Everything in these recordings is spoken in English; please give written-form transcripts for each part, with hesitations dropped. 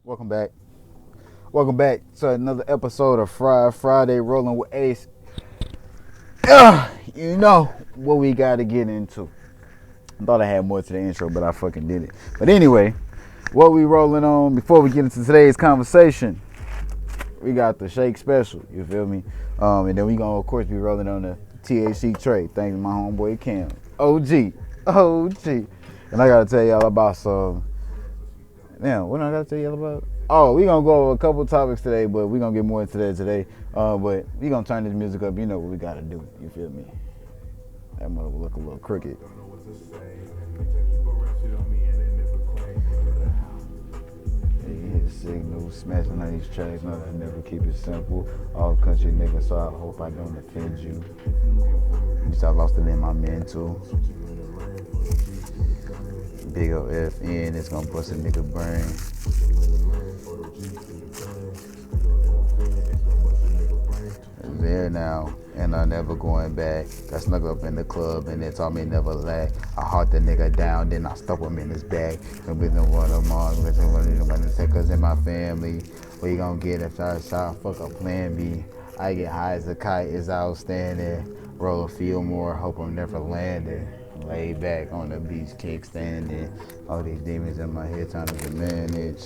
Welcome back. Welcome back to another episode of Friday Rolling with Ace. You know what we got to get into. I thought I had more to the intro, but I fucking did it. But anyway, what we rolling on before we get into today's conversation, we got the Shake Special, you feel me? And then we gonna, of course, be rolling on the THC trade. Thanks to my homeboy Cam. OG. And I gotta tell y'all about some. Damn, what I gotta tell y'all about? Oh, we gonna go over a couple topics today, but we gonna get more into that today. But we gonna turn this music up. You know what we gotta do. You feel me? That mother will look a little crooked. Hit signal, smashing on these tracks. Nothing never keep it simple. All country niggas, so I hope I don't offend you. Used to I lost it in my mental. Big ol' FN, it's gonna bust a nigga brain. I'm there now, and I'm never going back. Got snuck up in the club, and they taught me never lack. I hawked the nigga down, then I stuck him in his bag. And with them one of them, with them one of the takers in my family. What you gonna get if I shot, fuck a plan B? I get high as a kite, is outstanding. Roll a field more, hope I'm never landing. Lay back on the beach, kickstanding. All these demons in my head trying to manage.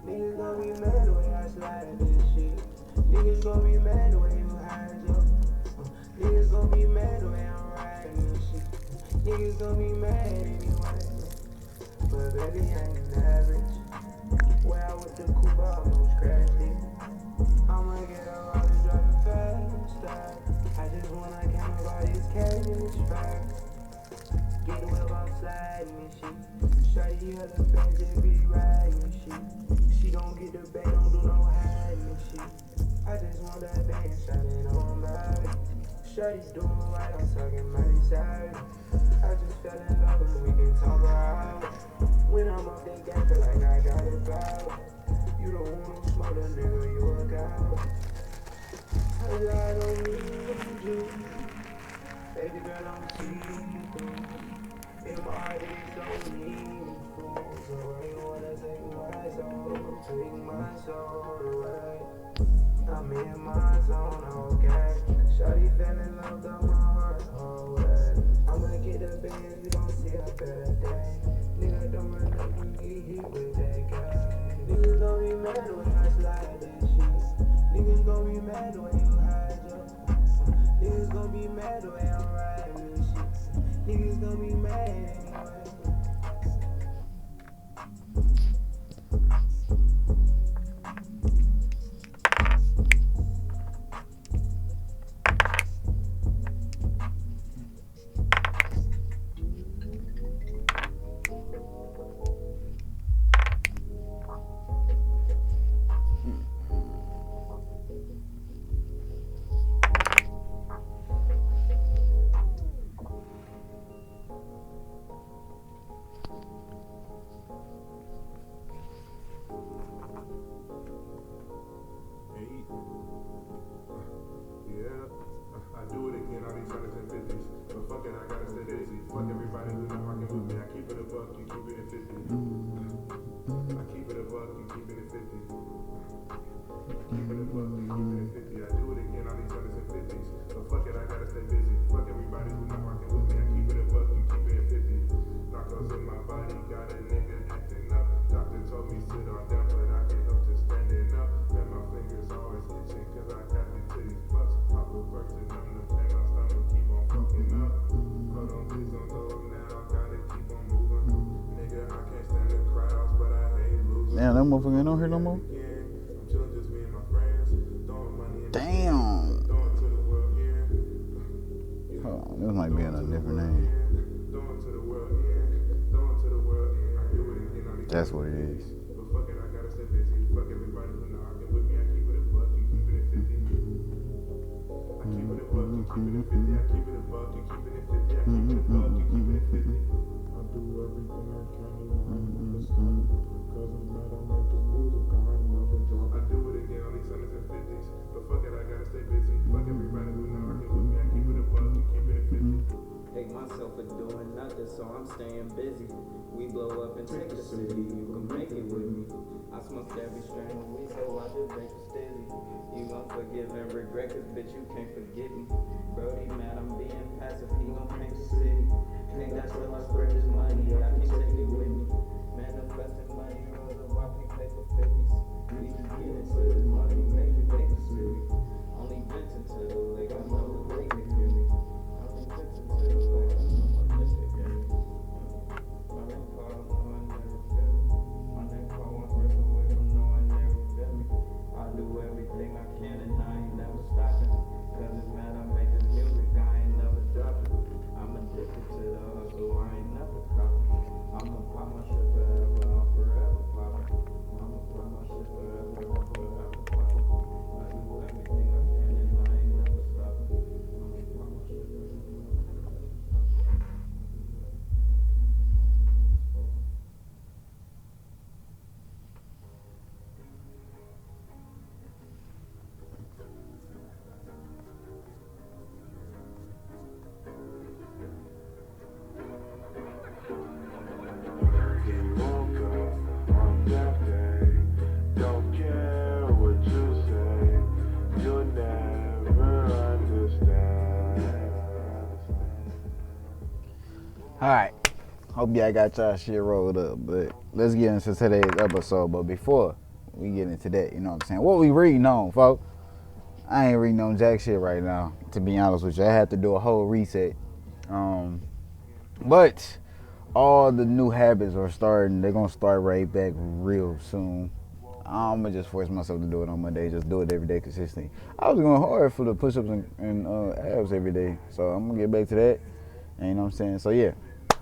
Niggas gon' be mad the way I slide this shit. Niggas gon' be mad the way you hide your. Niggas gon' be mad the way I'm riding this shit. Niggas gon' be mad anyway. But baby, I ain't average. Where I with the coupe, I almost crashed it. I'ma get a roll and driving faster. I just wanna count up all this cash in this fire. Get the whip outside and shit. Shawty other fans that be riding and shit. She gon' get the bag, don't do no hiding and shit. I just want that band shining on my. Shawty's doing right, I'm talking mighty side. I just fell in love and we can talk about. When I'm up that gang, feel like I got it about. You don't want no smoke, the nigga, you work out. I don't need you. Baby girl, I'm seeing through. In my heart, it's so meaningful. So I ain't wanna take my soul away. I'm in my zone, okay. Shawty fell in love, got my heart away. I'ma get the bands, you gon' see a better day. Nigga, don't run up, you get hit with that guy. Niggas gon' be mad when I slide this shit. Niggas gon' be mad when you hide your. Niggas gon' be mad when I'm riding this shit. Niggas gon' be mad anyway. Damn, that motherfucker ain't on here no more? Damn. Hold on, this might be in a different name. That's what it is. But fuck it, I gotta stay busy. Fuck everybody who's not rocking with me. I keep it a buck, you keep it at 50. I keep it a buck, you keep it at 50. I keep it a buck, you keep it at 50. I keep it a buck, you keep it at 50. I do everything I can to never stop. Cause I'm mad I make this music, I ain't never drop. I do it again on these hundreds and fifties. But fuck it, I gotta stay busy. Fuck everybody who's not rocking with me. I keep it a buck, you keep it at 50. Hate myself for doing nothing, so I'm staying busy. We blow up and take the city, you can make it with me. I smoked every strain of weed, so I just make it steady. You gon' forgive and regret, cause bitch, you can't forget me. Brody mad, I'm being passive, he gon' paint the city. Think that's till I spread this money, I can't take it with me. Manifesting money, rolls of why we pay for 50s. We just get into this money, make it city. Only venting to the lake, I know the lake can hear me. Only venting to the lake, I know the lake can hear me. My name called, no one never feel me. My name called, one person with him, no one never feel me. I do everything I can and I ain't never stopping. Cause it's mad I make this music, I ain't never dropping. I'm addicted to the hustle, I ain't never stopping. I'ma pop my shit forever, I'm forever popping. I'ma pop my shit forever, I'm forever popping. I do everything I can and I ain't never stopping. I'ma pop my shit forever. He woke up on that day. Don't care what you say. You'll never understand. Alright. Hope y'all got y'all shit rolled up. But let's get into today's episode. But before we get into that, you know what I'm saying? What we reading on, folks? I ain't reading on jack shit right now, to be honest with you. I had to do a whole reset. But all the new habits are starting. They're going to start right back real soon. I'm going to just force myself to do it on Monday. Just do it every day consistently. I was going hard for the push-ups and abs every day. So I'm going to get back to that. And you know what I'm saying? So yeah.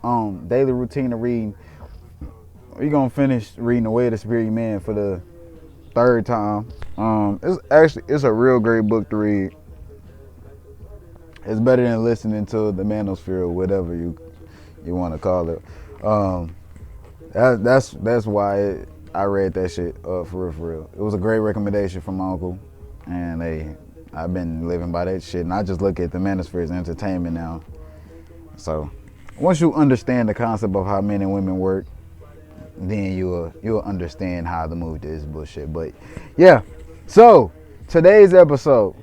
Daily routine of reading. We're going to finish reading The Way of the Spirit Man for the third time. It's a real great book to read. It's better than listening to the Manosphere or whatever you want to call it. That's why I read that shit for real. It was a great recommendation from my uncle, and I've been living by that shit. And I just look at the Manosphere as entertainment now. So once you understand the concept of how men and women work, then you'll understand how to move this bullshit. But yeah, so today's episode,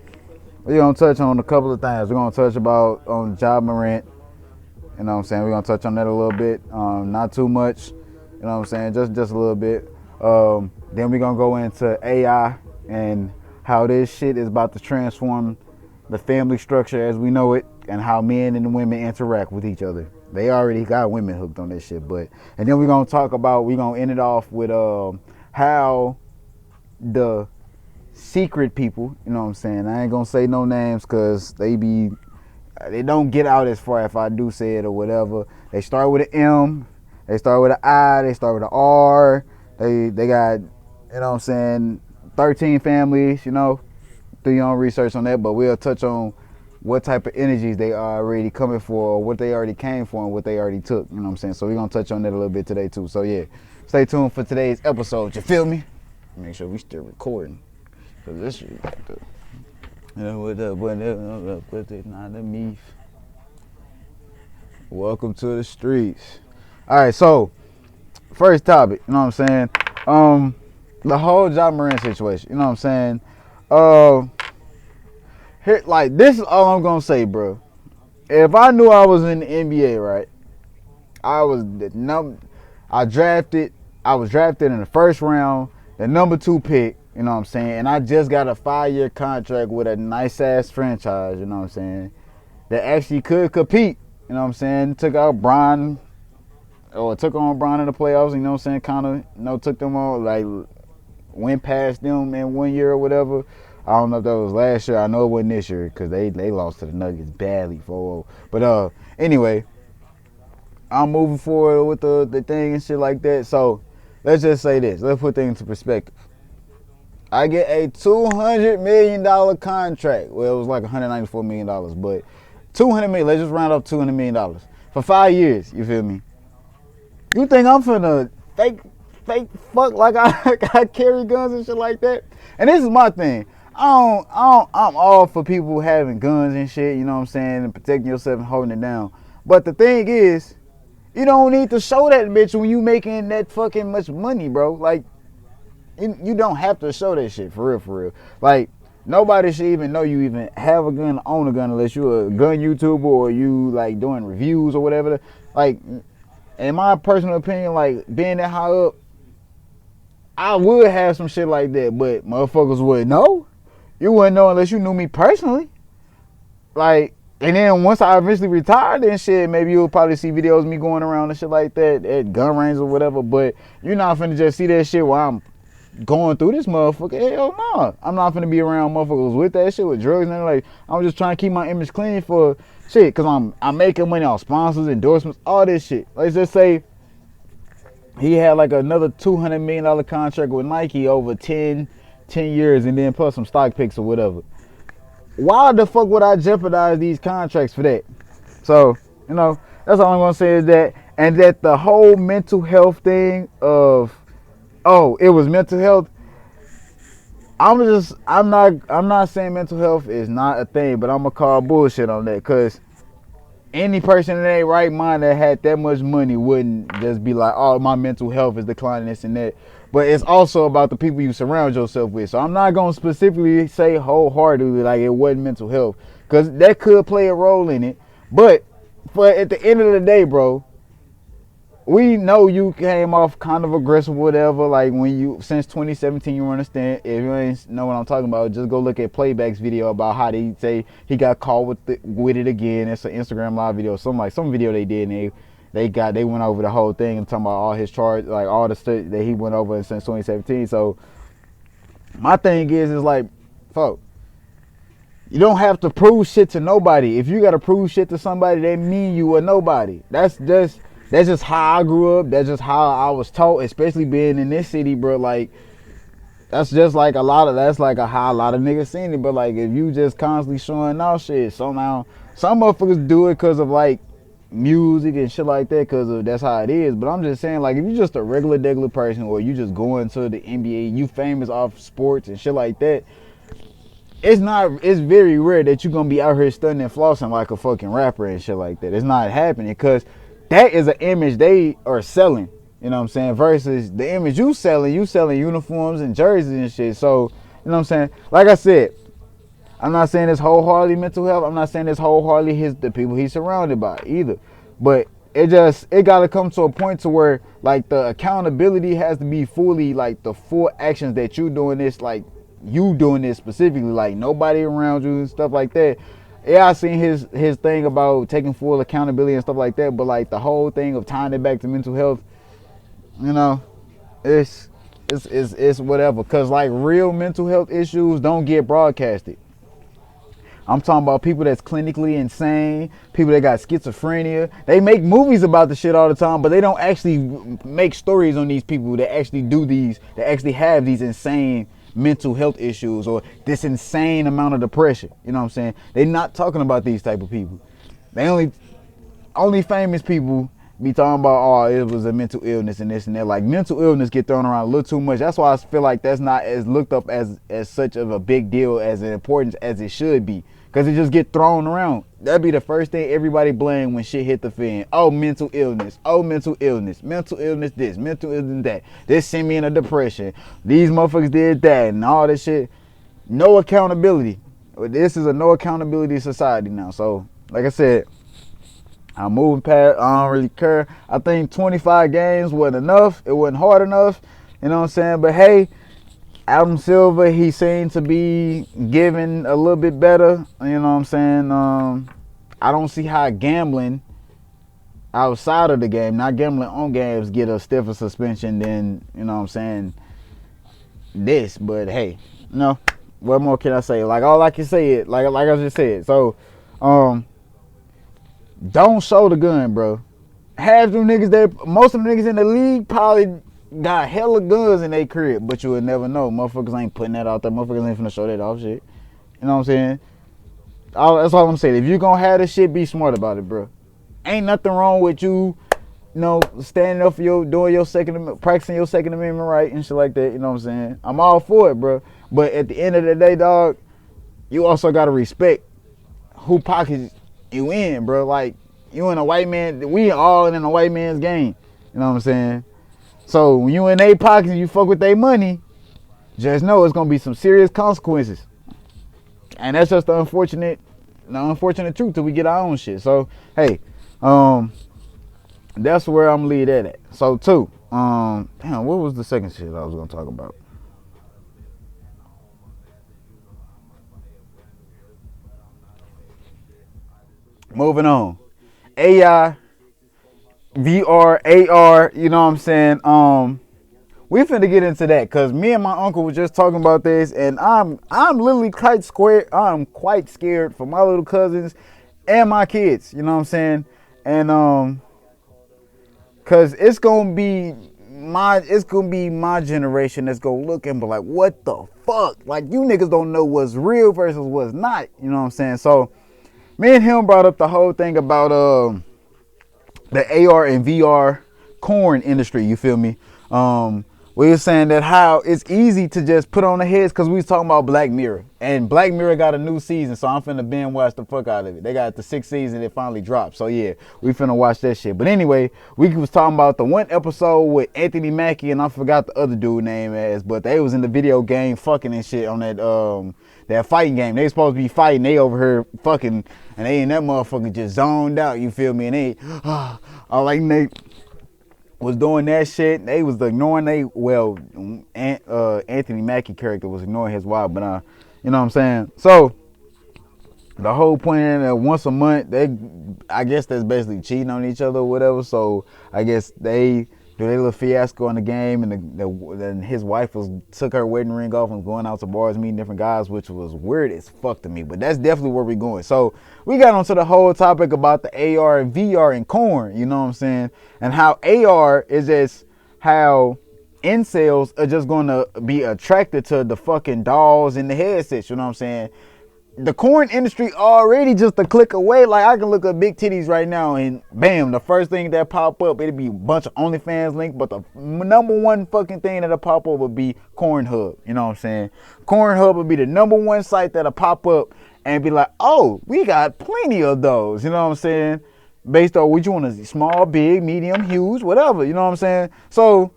we're gonna touch on a couple of things. We're gonna touch on Ja Morant. You know what I'm saying? We're gonna touch on that a little bit. Not too much. You know what I'm saying? Just a little bit. Then we're gonna go into AI and how this shit is about to transform the family structure as we know it, and how men and women interact with each other. They already got women hooked on this shit, and then we're gonna end it off with how the secret people, you know what I'm saying? I ain't gonna say no names because they don't get out as far if I do say it or whatever. They start with an M, they start with an I, they start with an R. They got, you know what I'm saying, 13 families, you know. Do your own research on that, but we'll touch on what type of energies they are already coming for, or what they already came for, and what they already took. You know what I'm saying? So we're gonna touch on that a little bit today too. So yeah, stay tuned for today's episode. You feel me? Make sure we still recording, cause this shit, you know what up, but it's not a me. Welcome to the streets. All right, so first topic. You know what I'm saying? The whole Ja Morant situation. You know what I'm saying? Here, like, this is all I'm gonna say, bro. If I knew I was in the NBA, right, I was drafted in the first round, the number 2 pick, you know what I'm saying, and I just got a 5-year contract with a nice ass franchise, you know what I'm saying, that actually could compete, you know what I'm saying, took on Bron in the playoffs, you know what I'm saying, kind of, you know, took them all, like, went past them in 1 year or whatever. I don't know if that was last year. I know it wasn't this year because they lost to the Nuggets badly 4-0. But anyway, I'm moving forward with the thing and shit like that. So let's just say this. Let's put things into perspective. I get a $200 million contract. Well, it was like $194 million, but $200 million. Let's just round up $200 million for 5 years. You feel me? You think I'm finna fake fuck like I carry guns and shit like that? And this is my thing. I'm all for people having guns and shit. You know what I'm saying, and protecting yourself and holding it down. But the thing is, you don't need to show that bitch when you making that fucking much money, bro. Like, you don't have to show that shit, for real. Like, nobody should even know you even have a gun, own a gun, unless you're a gun YouTuber or you, like, doing reviews or whatever. Like, in my personal opinion, like, being that high up, I would have some shit like that, but motherfuckers wouldn't know. You wouldn't know unless you knew me personally. Like, and then once I eventually retired and shit, maybe you'll probably see videos of me going around and shit like that at gun ranges or whatever, but you're not finna just see that shit while I'm going through this motherfucker. Hell no. I'm not finna be around motherfuckers with that shit, with drugs and everything. Like, I'm just trying to keep my image clean for shit, cause I'm making money on sponsors, endorsements, all this shit. Let's just say he had like another $200 million contract with Nike over 10 years and then plus some stock picks or whatever. Why the fuck would I jeopardize these contracts for that? So, you know, that's all I'm gonna say is that, and that the whole mental health thing of, oh, it was mental health. I'm not saying mental health is not a thing, but I'm gonna call bullshit on that, cause any person in their right mind that had that much money wouldn't just be like, oh, my mental health is declining, this and that. But it's also about the people you surround yourself with. So I'm not going to specifically say wholeheartedly like it wasn't mental health, because that could play a role in it. But at the end of the day, bro, we know you came off kind of aggressive, whatever. Like, when you, since 2017, you understand. If you ain't know what I'm talking about, just go look at Playback's video about how they say he got caught with it again. It's an Instagram live video, some video they did, and they went over the whole thing and talking about all his charge, like all the stuff that he went over since 2017. So my thing is like, fuck, you don't have to prove shit to nobody. If you gotta prove shit to somebody, that mean you a nobody. That's just how I grew up. That's just how I was taught, especially being in this city, bro. Like, that's just like how a lot of niggas seen it. But like, if you just constantly showing off shit, somehow some motherfuckers do it because of like music and shit like that, because of that's how it is. But I'm just saying, like, if you just a regular person, or you just going to the NBA, you famous off sports and shit like that, it's very rare that you're gonna be out here stunning and flossing like a fucking rapper and shit like that. It's not happening, because that is an image they are selling, you know what I'm saying, versus the image you selling uniforms and jerseys and shit. So, you know what I'm saying, like I said, I'm not saying it's wholeheartedly mental health. I'm not saying it's wholeheartedly the people he's surrounded by either. But it got to come to a point to where, like, the accountability has to be fully, like, the full actions that you doing this, like, you doing this specifically, like, nobody around you and stuff like that. Yeah, I seen his thing about taking full accountability and stuff like that, but like the whole thing of tying it back to mental health, you know, it's whatever. Cause like real mental health issues don't get broadcasted. I'm talking about people that's clinically insane, people that got schizophrenia. They make movies about the shit all the time, but they don't actually make stories on these people that actually that actually have these insane mental health issues or this insane amount of depression. You know what I'm saying? They're not talking about these type of people. They only famous people be talking about, oh, it was a mental illness and this and that. Like, mental illness get thrown around a little too much. That's why I feel like that's not as looked up as such of a big deal, as an importance as it should be. Because it just get thrown around. That'd be the first thing everybody blame when shit hit the fan. Oh, mental illness. Oh, mental illness. Mental illness this. Mental illness that. This sent me in a depression. These motherfuckers did that and all this shit. No accountability. This is a no accountability society now. So, like I said, I'm moving past. I don't really care. I think 25 games wasn't enough. It wasn't hard enough. You know what I'm saying? But hey, Adam Silver, he seemed to be giving a little bit better. You know what I'm saying? I don't see how gambling outside of the game, not gambling on games, get a stiffer suspension than, you know what I'm saying, this. But hey, you know, what more can I say? Like, all I can say is, like I just said. So, don't show the gun, bro. Half them niggas, most of the niggas in the league probably got hella guns in their crib, but you would never know. Motherfuckers ain't putting that out there. Motherfuckers ain't finna show that off shit. You know what I'm saying? That's all I'm saying. If you gonna have this shit, be smart about it, bro. Ain't nothing wrong with you, standing up for practicing your Second Amendment right and shit like that. You know what I'm saying? I'm all for it, bro. But at the end of the day, dog, you also gotta respect who pockets you in, bro. Like, you in a white man, we all in a white man's game. You know what I'm saying? So when you in their pockets and you fuck with their money, just know it's gonna be some serious consequences. And that's just the unfortunate truth till we get our own shit. So hey, that's where I'm gonna leave that at. So too, damn, what was the second shit I was gonna talk about? Moving on. AI, VR, AR, you know what I'm saying? We finna get into that because me and my uncle were just talking about this, and I'm literally quite scared for my little cousins and my kids, you know what I'm saying? And cause it's gonna be my generation that's gonna look and be like, what the fuck? Like, you niggas don't know what's real versus what's not, you know what I'm saying? So me and him brought up the whole thing about the AR and VR corn industry, you feel me? We were saying that how it's easy to just put on the heads because we was talking about Black Mirror. And Black Mirror got a new season, so I'm finna binge watch the fuck out of it. They got the 6th season, it finally dropped. So yeah, we finna watch that shit. But anyway, we was talking about the one episode with Anthony Mackie, and I forgot the other dude name as, but they was in the video game fucking and shit on that fighting game. They supposed to be fighting, they over here fucking, and they in that motherfucker just zoned out, you feel me? And they, all like they was doing that shit. They was ignoring Anthony Mackie character was ignoring his wife, but you know what I'm saying? So the whole point is that once a month, I guess that's basically cheating on each other or whatever. So I guess they do their little fiasco in the game, and then his wife took her wedding ring off and was going out to bars, meeting different guys, which was weird as fuck to me. But that's definitely where we're going. So we got onto the whole topic about the AR and VR and corn, you know what I'm saying? And how AR is just how incels are just going to be attracted to the fucking dolls and the headsets, you know what I'm saying? The corn industry already just a click away. Like, I can look at big titties right now and bam, the first thing that pop up, it'll be a bunch of OnlyFans links, but the number one fucking thing that'll pop up would be Cornhub, you know what I'm saying? Cornhub would be the number one site that'll pop up and be like, oh, we got plenty of those, you know what I'm saying? Based on what you want to see, small, big, medium, huge, whatever, you know what I'm saying? So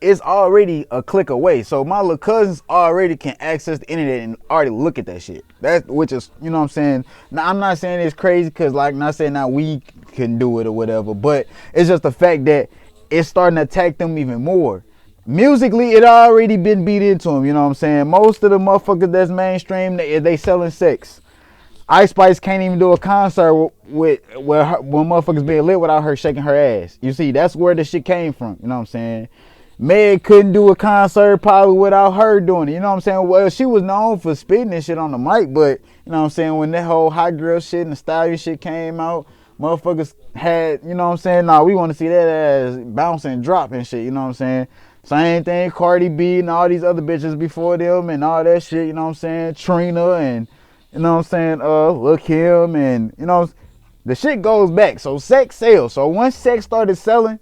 it's already a click away. So my little cousins already can access the internet and already look at that shit. Which is, you know what I'm saying? Now, I'm not saying it's crazy because, like, not saying now we can do it or whatever, but it's just the fact that it's starting to attack them even more. Musically, it already been beat into them, you know what I'm saying? Most of the motherfuckers that's mainstream, they selling sex. Ice Spice can't even do a concert when motherfuckers being lit without her shaking her ass. You see, that's where the shit came from, you know what I'm saying? Meg couldn't do a concert probably without her doing it, you know what I'm saying? Well, she was known for spitting this shit on the mic, but, you know what I'm saying, when that whole hot girl shit and the stallion shit came out, motherfuckers had, you know what I'm saying, nah, we want to see that ass bounce and drop and shit, you know what I'm saying? Same thing, Cardi B and all these other bitches before them and all that shit, you know what I'm saying? Trina and, you know what I'm saying, Lil' Kim, and, you know, the shit goes back. So sex sells. So once sex started selling,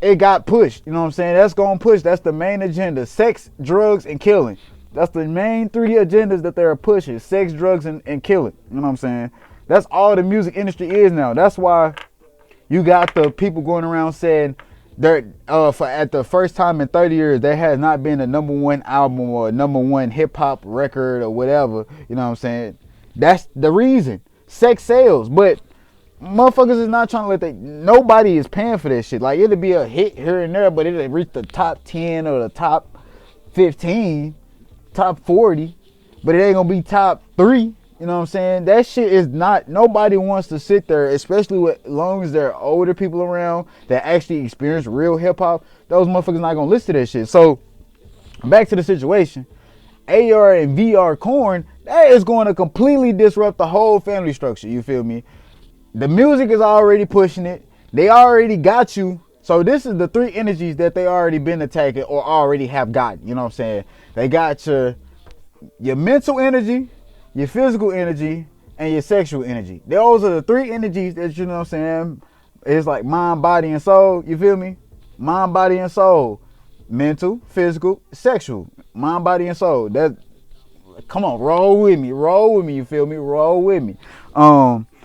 it got pushed. You know what I'm saying? That's going to push. That's the main agenda. Sex, drugs, and killing. That's the main 3 agendas that they're pushing. Sex, drugs, and killing. You know what I'm saying? That's all the music industry is now. That's why you got the people going around saying at the first time in 30 years, there has not been a #1 album or a #1 hip hop record or whatever. You know what I'm saying? That's the reason. Sex sells, but motherfuckers is not trying to nobody is paying for this shit. Like, it'll be a hit here and there, but it'll reach the top 10 or the top 15, top 40, but it ain't gonna be top 3. You know what I'm saying? That shit is not, nobody wants to sit there, especially with, as long as there are older people around that actually experience real hip hop. Those motherfuckers not gonna listen to that shit. So, back to the situation. AR and VR corn, that is going to completely disrupt the whole family structure. You feel me? The music is already pushing it. They already got you So this is the 3 energies that they already been attacking or already have gotten. You know what I'm saying? They got your mental energy, your physical energy, and your sexual energy. Those are the 3 energies that, you know what I'm saying, it's like mind, body, and soul. You feel me? Mind, body, and soul. Mental, physical, sexual. Mind, body, and soul. That, come on, roll with me, you feel me? Roll with me.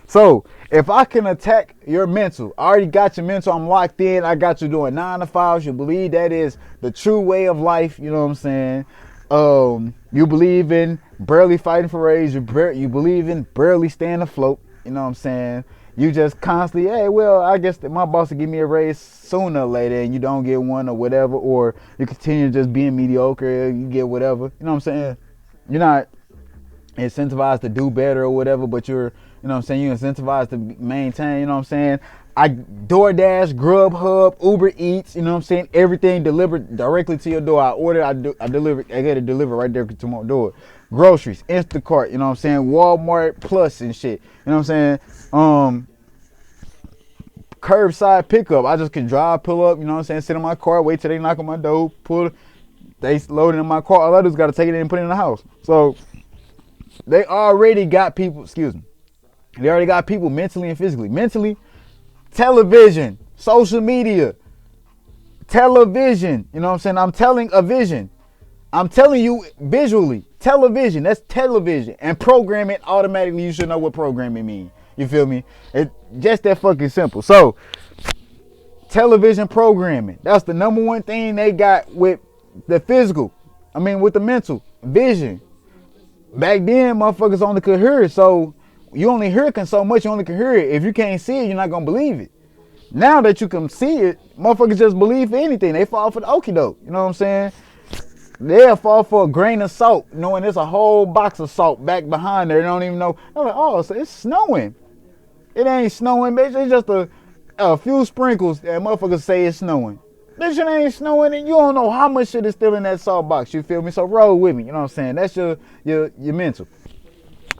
So if I can attack your mental, I already got your mental, I'm locked in, I got you doing 9 to 5s, you believe that is the true way of life, you know what I'm saying? You believe in barely fighting for raise, you believe in barely staying afloat, you know what I'm saying? You just constantly, hey, well, I guess that my boss will give me a raise sooner or later and you don't get one or whatever, or you continue just being mediocre, you get whatever, you know what I'm saying? You're not incentivized to do better or whatever, but you're, you know what I'm saying, you're incentivized to maintain, you know what I'm saying? I DoorDash, Grubhub, Uber Eats, you know what I'm saying? Everything delivered directly to your door. I order, I deliver, I get it delivered right there to my door. Groceries, Instacart, you know what I'm saying? Walmart Plus and shit, you know what I'm saying? Curbside pickup. I just can drive, pull up, you know what I'm saying? Sit in my car, wait till they knock on my door, pull, they load it in my car. All I do is got to take it in and put it in the house. So they already got people, excuse me. They already got people mentally and physically. Mentally, television, social media, television. You know what I'm saying? I'm telling a vision. I'm telling you visually. Television, that's television. And programming, automatically you should know what programming means. You feel me? It's just that fucking simple. So, television programming. That's the number one thing they got with the physical. I mean, with the mental. Vision. Back then, motherfuckers only could hear it. So, you only hear it so much, you only can hear it. If you can't see it, you're not going to believe it. Now that you can see it, motherfuckers just believe anything. They fall for the okie doke. You know what I'm saying? They'll fall for a grain of salt, knowing there's a whole box of salt back behind there. They don't even know. They're like, oh, so it's snowing. It ain't snowing, bitch. It's just a few sprinkles that motherfuckers say it's snowing. This shit ain't snowing, and you don't know how much shit is still in that salt box. You feel me? So roll with me. You know what I'm saying? That's your mental.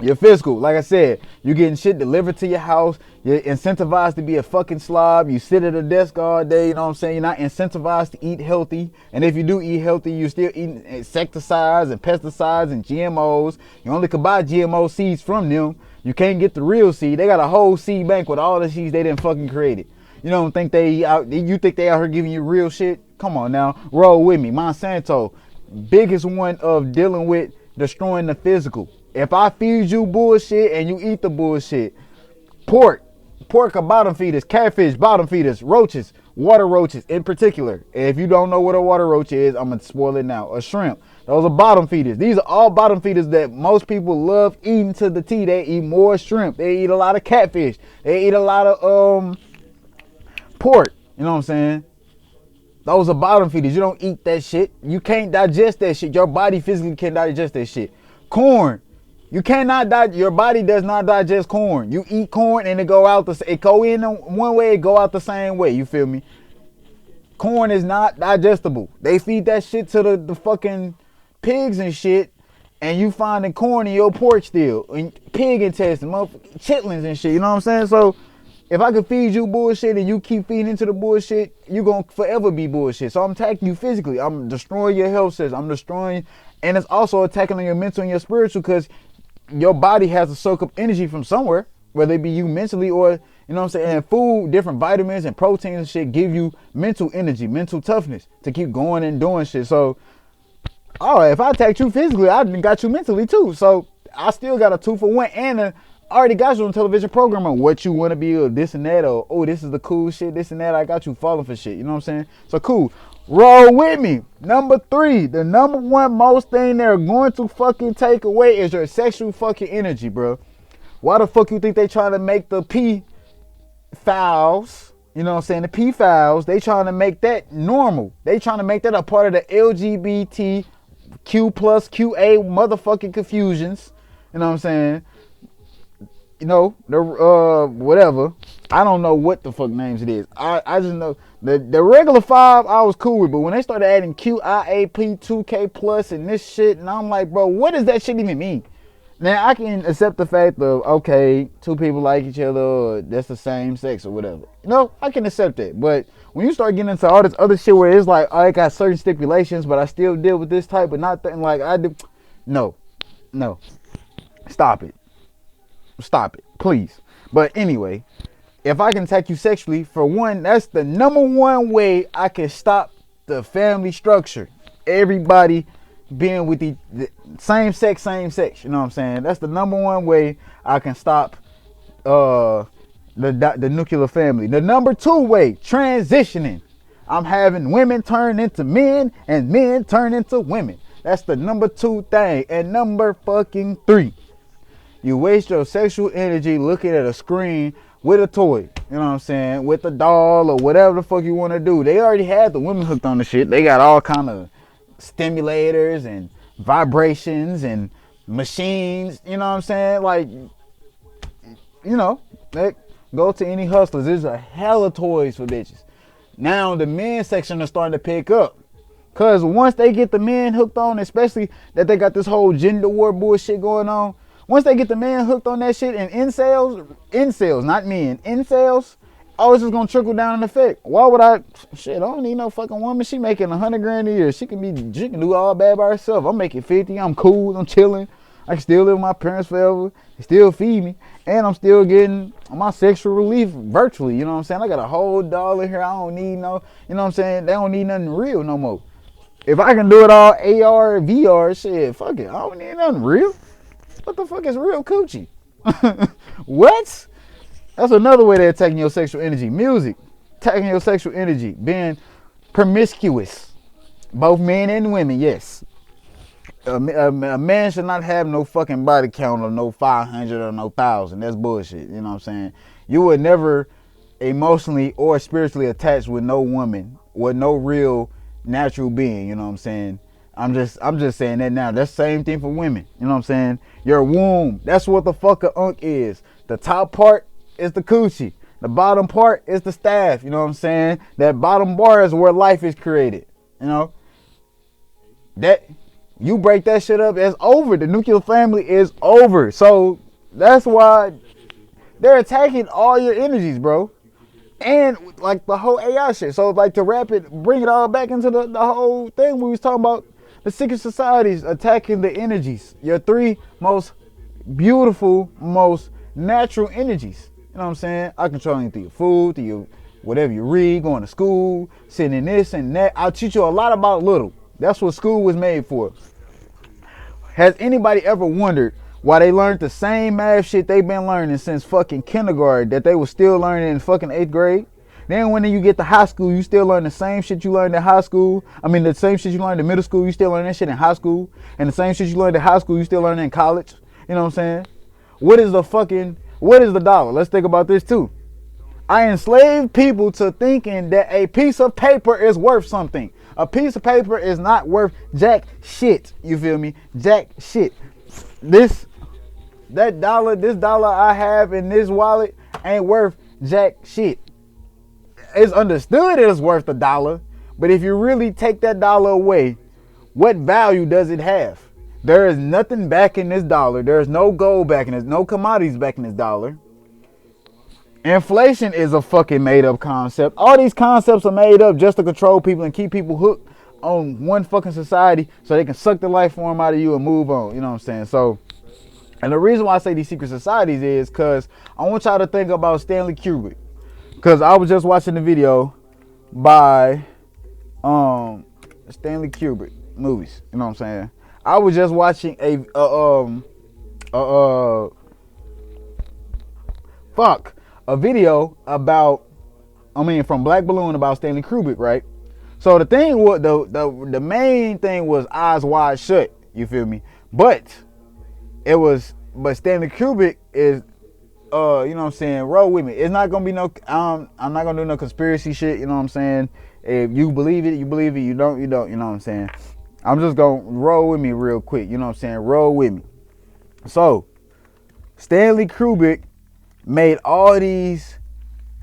Your physical, like I said, you getting shit delivered to your house. You're incentivized to be a fucking slob. You sit at a desk all day, you know what I'm saying? You're not incentivized to eat healthy. And if you do eat healthy, you're still eating insecticides and pesticides and GMOs. You only can buy GMO seeds from them. You can't get the real seed. They got a whole seed bank with all the seeds they didn't fucking created. You don't think you think they out here giving you real shit? Come on now, roll with me. Monsanto, biggest one of dealing with destroying the physical. If I feed you bullshit and you eat the bullshit, pork are bottom feeders, catfish, bottom feeders, roaches, water roaches in particular. And if you don't know what a water roach is, I'm going to spoil it now. A shrimp, those are bottom feeders. These are all bottom feeders that most people love eating to the T. They eat more shrimp. They eat a lot of catfish. They eat a lot of pork. You know what I'm saying? Those are bottom feeders. You don't eat that shit. You can't digest that shit. Your body physically can't digest that shit. Corn. You cannot your body does not digest corn. You eat corn and it go in one way, it go out the same way. You feel me? Corn is not digestible. They feed that shit to the fucking pigs and shit, and you finding corn in your porch still, and pig intestine, chitlins and shit. You know what I'm saying? So if I could feed you bullshit and you keep feeding into the bullshit, you're gonna forever be bullshit. So I'm attacking you physically. I'm destroying your health system. I'm destroying, and it's also attacking on your mental and your spiritual, because your body has to soak up energy from somewhere, whether it be you mentally or, you know what I'm saying, and food, different vitamins and proteins and shit give you mental energy, mental toughness to keep going and doing shit. So, if I attack you physically, I got you mentally too. So I still got a 2-for-1, and I already got you on television program on what you want to be, or this and that, or, oh, this is the cool shit, this and that. I got you falling for shit. You know what I'm saying? So cool. Roll with me. Number 3, the number one most thing they're going to fucking take away is your sexual fucking energy, bro. Why the fuck you think they trying to make the P-files, you know what I'm saying, the P-files, they trying to make that normal. They trying to make that a part of the LGBTQ plus QA motherfucking confusions. You know what I'm saying? You know, the whatever. I don't know what the fuck names it is. I just know the regular 5 I was cool with, but when they started adding QIAP 2K plus and this shit, and I'm like, bro, what does that shit even mean? Now I can accept the fact of, okay, 2 people like each other, or that's the same sex or whatever. You know, I can accept that. But when you start getting into all this other shit where it's like, I got certain stipulations, but I still deal with this type, but not like I do. No. Stop it, please. But anyway, if I can attack you sexually, for one, that's the number one way I can stop the family structure. Everybody being with the same sex. You know what I'm saying? That's the number one way I can stop the nuclear family. The number two way, transitioning. I'm having women turn into men and men turn into women. That's the number two thing. And number fucking three, you waste your sexual energy looking at a screen with a toy. You know what I'm saying? With a doll or whatever the fuck you want to do. They already had the women hooked on the shit. They got all kind of stimulators and vibrations and machines. You know what I'm saying? Like, you know, they go to any hustlers. There's a hella toys for bitches. Now the men's section is starting to pick up. Cause once they get the men hooked on, especially that they got this whole gender war bullshit going on. Once they get the man hooked on that shit, and incels, not men, incels, it's just gonna trickle down in effect. Why would I don't need no fucking woman. She making $100 grand a year. She can do all bad by herself. I'm making 50. I'm cool. I'm chilling. I can still live with my parents forever. They still feed me, and I'm still getting my sexual relief virtually. You know what I'm saying? I got a whole doll in here. I don't need no. You know what I'm saying? They don't need nothing real no more. If I can do it all AR, VR, shit, fuck it. I don't need nothing real. What the fuck is real coochie? What? That's another way they're attacking your sexual energy. Music, attacking your sexual energy, being promiscuous. Both men and women, yes. A man should not have no fucking body count of no 500 or no 1,000. That's bullshit. You know what I'm saying? You would never emotionally or spiritually attach with no woman, with no real natural being. You know what I'm saying? I'm just saying that now. That's the same thing for women. You know what I'm saying? Your womb, that's what the fuck a unk is. The top part is the coochie. The bottom part is the staff. You know what I'm saying? That bottom bar is where life is created. You know? That you break that shit up, it's over. The nuclear family is over. So that's why they're attacking all your energies, bro. And like the whole AI shit. So like to wrap it, bring it all back into the whole thing we was talking about. The secret societies attacking the energies. Your three most beautiful, most natural energies. You know what I'm saying? I control you through your food, through your whatever you read, going to school, sitting in this and that. I'll teach you a lot about little. That's what school was made for. Has anybody ever wondered why they learned the same math shit they've been learning since fucking kindergarten that they were still learning in fucking 8th grade? Then when you get to high school, you still learn the same shit you learned in high school. I mean, the same shit you learned in middle school, you still learn that shit in high school. And the same shit you learned in high school, you still learn in college. You know what I'm saying? What is the dollar? Let's think about this too. I enslaved people to thinking that a piece of paper is worth something. A piece of paper is not worth jack shit. You feel me? Jack shit. This dollar I have in this wallet ain't worth jack shit. It's understood it's worth $1, but if you really take that dollar away, what value does it have? There is nothing backing this dollar. There's no gold backing this, no commodities backing this dollar. Inflation is a fucking made up concept. All these concepts are made up just to control people and keep people hooked on one fucking society so they can suck the life form out of you and move on. You know what I'm saying? So, and the reason why I say these secret societies is because I want y'all to think about Stanley Kubrick. Because I was just watching the video by Stanley Kubrick movies. You know what I'm saying? I was just watching a video about, from Black Balloon about Stanley Kubrick, right? So the thing was, the main thing was Eyes Wide Shut. You feel me? But Stanley Kubrick is, you know what I'm saying, roll with me. It's not gonna be no, I'm not gonna do no conspiracy shit. You know what I'm saying? If you believe it, you believe it. You don't, you don't. You know what I'm saying? I'm just gonna roll with me real quick. You know what I'm saying? Roll with me. So Stanley Kubrick made all these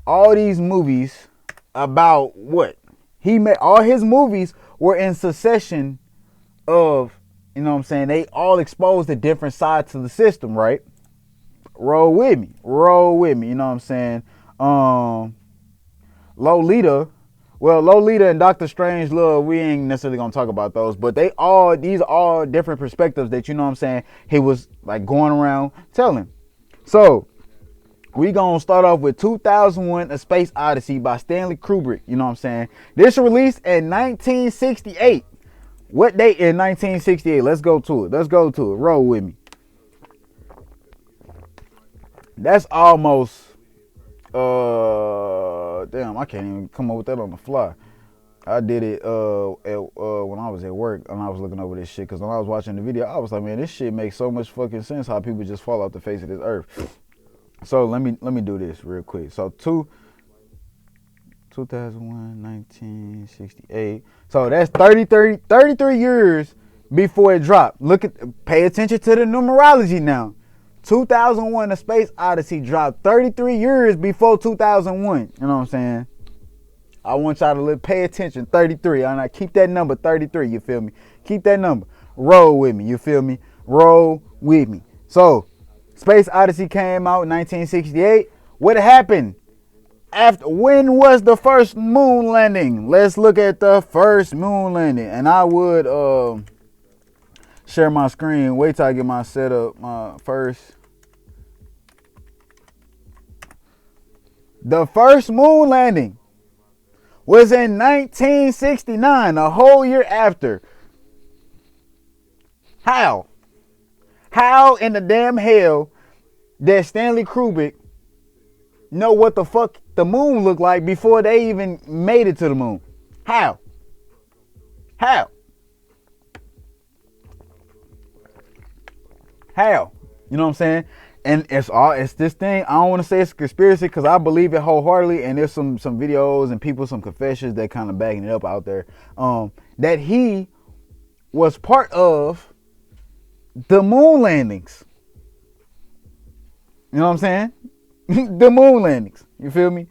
movies about what? He made all his movies were in succession of, you know what I'm saying, they all exposed the different sides of the system, right? Roll with me, you know what I'm saying? Lolita Well, Lolita and Doctor Strangelove, we ain't necessarily gonna talk about those, but these are all different perspectives that, you know what I'm saying, he was like going around telling. So we gonna start off with 2001 A Space Odyssey by Stanley Kubrick, you know what I'm saying. This was released in 1968. What date in 1968? Let's go to it. Roll with me. That's almost damn, I can't even come up with that on the fly. I did it when I was at work and I was looking over this shit, because when I was watching the video, I was like, man, this shit makes so much fucking sense how people just fall off the face of this earth. So let me do this real quick. So 2001, 1968. So that's 33 years before it dropped. Pay attention to the numerology now. 2001 A Space Odyssey dropped 33 years before 2001. You know what I'm saying? I want y'all to pay attention. 33. And I keep that number 33. You feel me? Keep that number. Roll with me. You feel me? Roll with me. So, Space Odyssey came out in 1968. What happened? When was the first moon landing? Let's look at the first moon landing. And I would share my screen. Wait till I get my setup first. The first moon landing was in 1969, a whole year after. How? How in the damn hell did Stanley Kubrick know what the fuck the moon looked like before they even made it to the moon? How? How? How? You know what I'm saying? And it's this thing. I don't want to say it's a conspiracy because I believe it wholeheartedly. And there's some videos and some confessions that kind of backing it up out there. That he was part of the moon landings. You know what I'm saying? The moon landings. You feel me?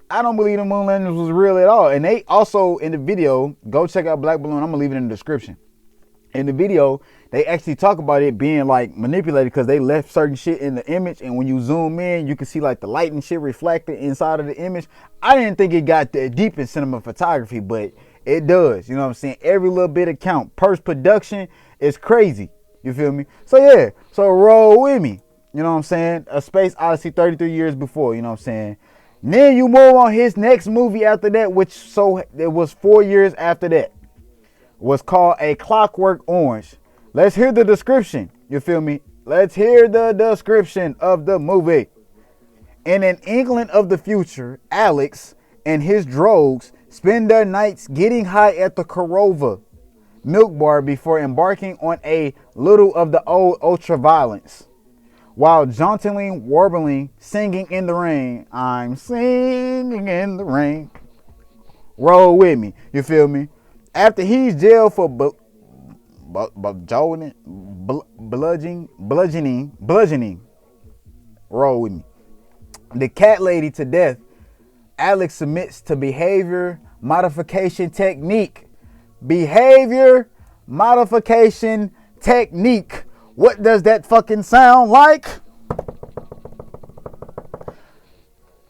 I don't believe the moon landings was real at all. And they also, in the video, go check out Black Balloon. I'm going to leave it in the description. In the video, they actually talk about it being like manipulated because they left certain shit in the image, and when you zoom in, you can see like the light and shit reflected inside of the image. I didn't think it got that deep in cinema photography, but it does. You know what I'm saying? Every little bit of count. Post-production is crazy. You feel me? So yeah, so roll with me. You know what I'm saying? A Space Odyssey 33 years before, you know what I'm saying? Then you move on his next movie after that, it was 4 years after that. Was called A Clockwork Orange. Let's hear the description. You feel me? Let's hear the description of the movie. In an England of the future, Alex and his drogues spend their nights getting high at the Korova milk bar before embarking on a little of the old ultra-violence. While jauntily warbling, singing in the rain. I'm singing in the rain. Roll with me. You feel me? After he's jailed for bludgeoning. Roll with me. The cat lady to death. Alex submits to behavior modification technique. Behavior modification technique. What does that fucking sound like?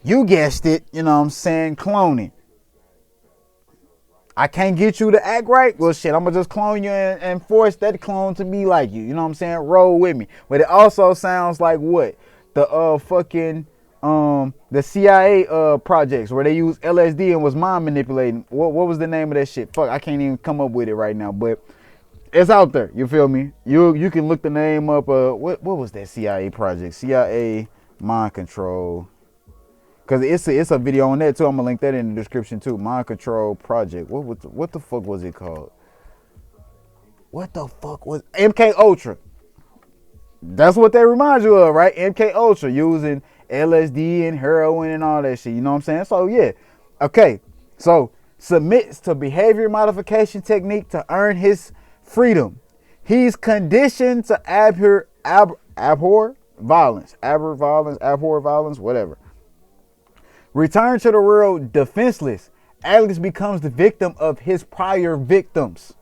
You guessed it. You know what I'm saying? Cloning. I can't get you to act right. Well, shit, I'm going to just clone you and force that clone to be like you. You know what I'm saying? Roll with me. But it also sounds like what? The the CIA projects where they use LSD and was mind manipulating. What was the name of that shit? Fuck, I can't even come up with it right now. But it's out there. You feel me? You can look the name up. What was that CIA project? CIA mind control. Cause it's a video on that too. I'm gonna link that in the description too. Mind Control Project. What the fuck was it called? What the fuck was MK Ultra? That's what they remind you of, right? MK Ultra using LSD and heroin and all that shit. You know what I'm saying? So yeah, okay. So submits to behavior modification technique to earn his freedom. He's conditioned to abhor violence, whatever. Return to the world defenseless. Alex becomes the victim of his prior victims.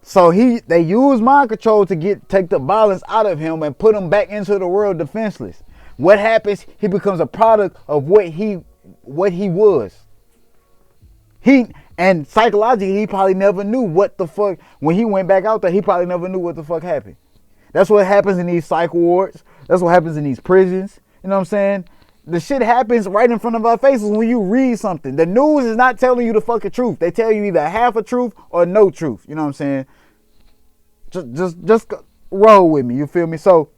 So they use mind control to take the violence out of him and put him back into the world defenseless. What happens? He becomes a product of what he was. And psychologically, he probably never knew what the fuck, when he went back out there, he probably never knew what the fuck happened. That's what happens in these psych wards. That's what happens in these prisons. You know what I'm saying? The shit happens right in front of our faces when you read something. The news is not telling you the fucking truth. They tell you either half a truth or no truth. You know what I'm saying? Just roll with me. You feel me? So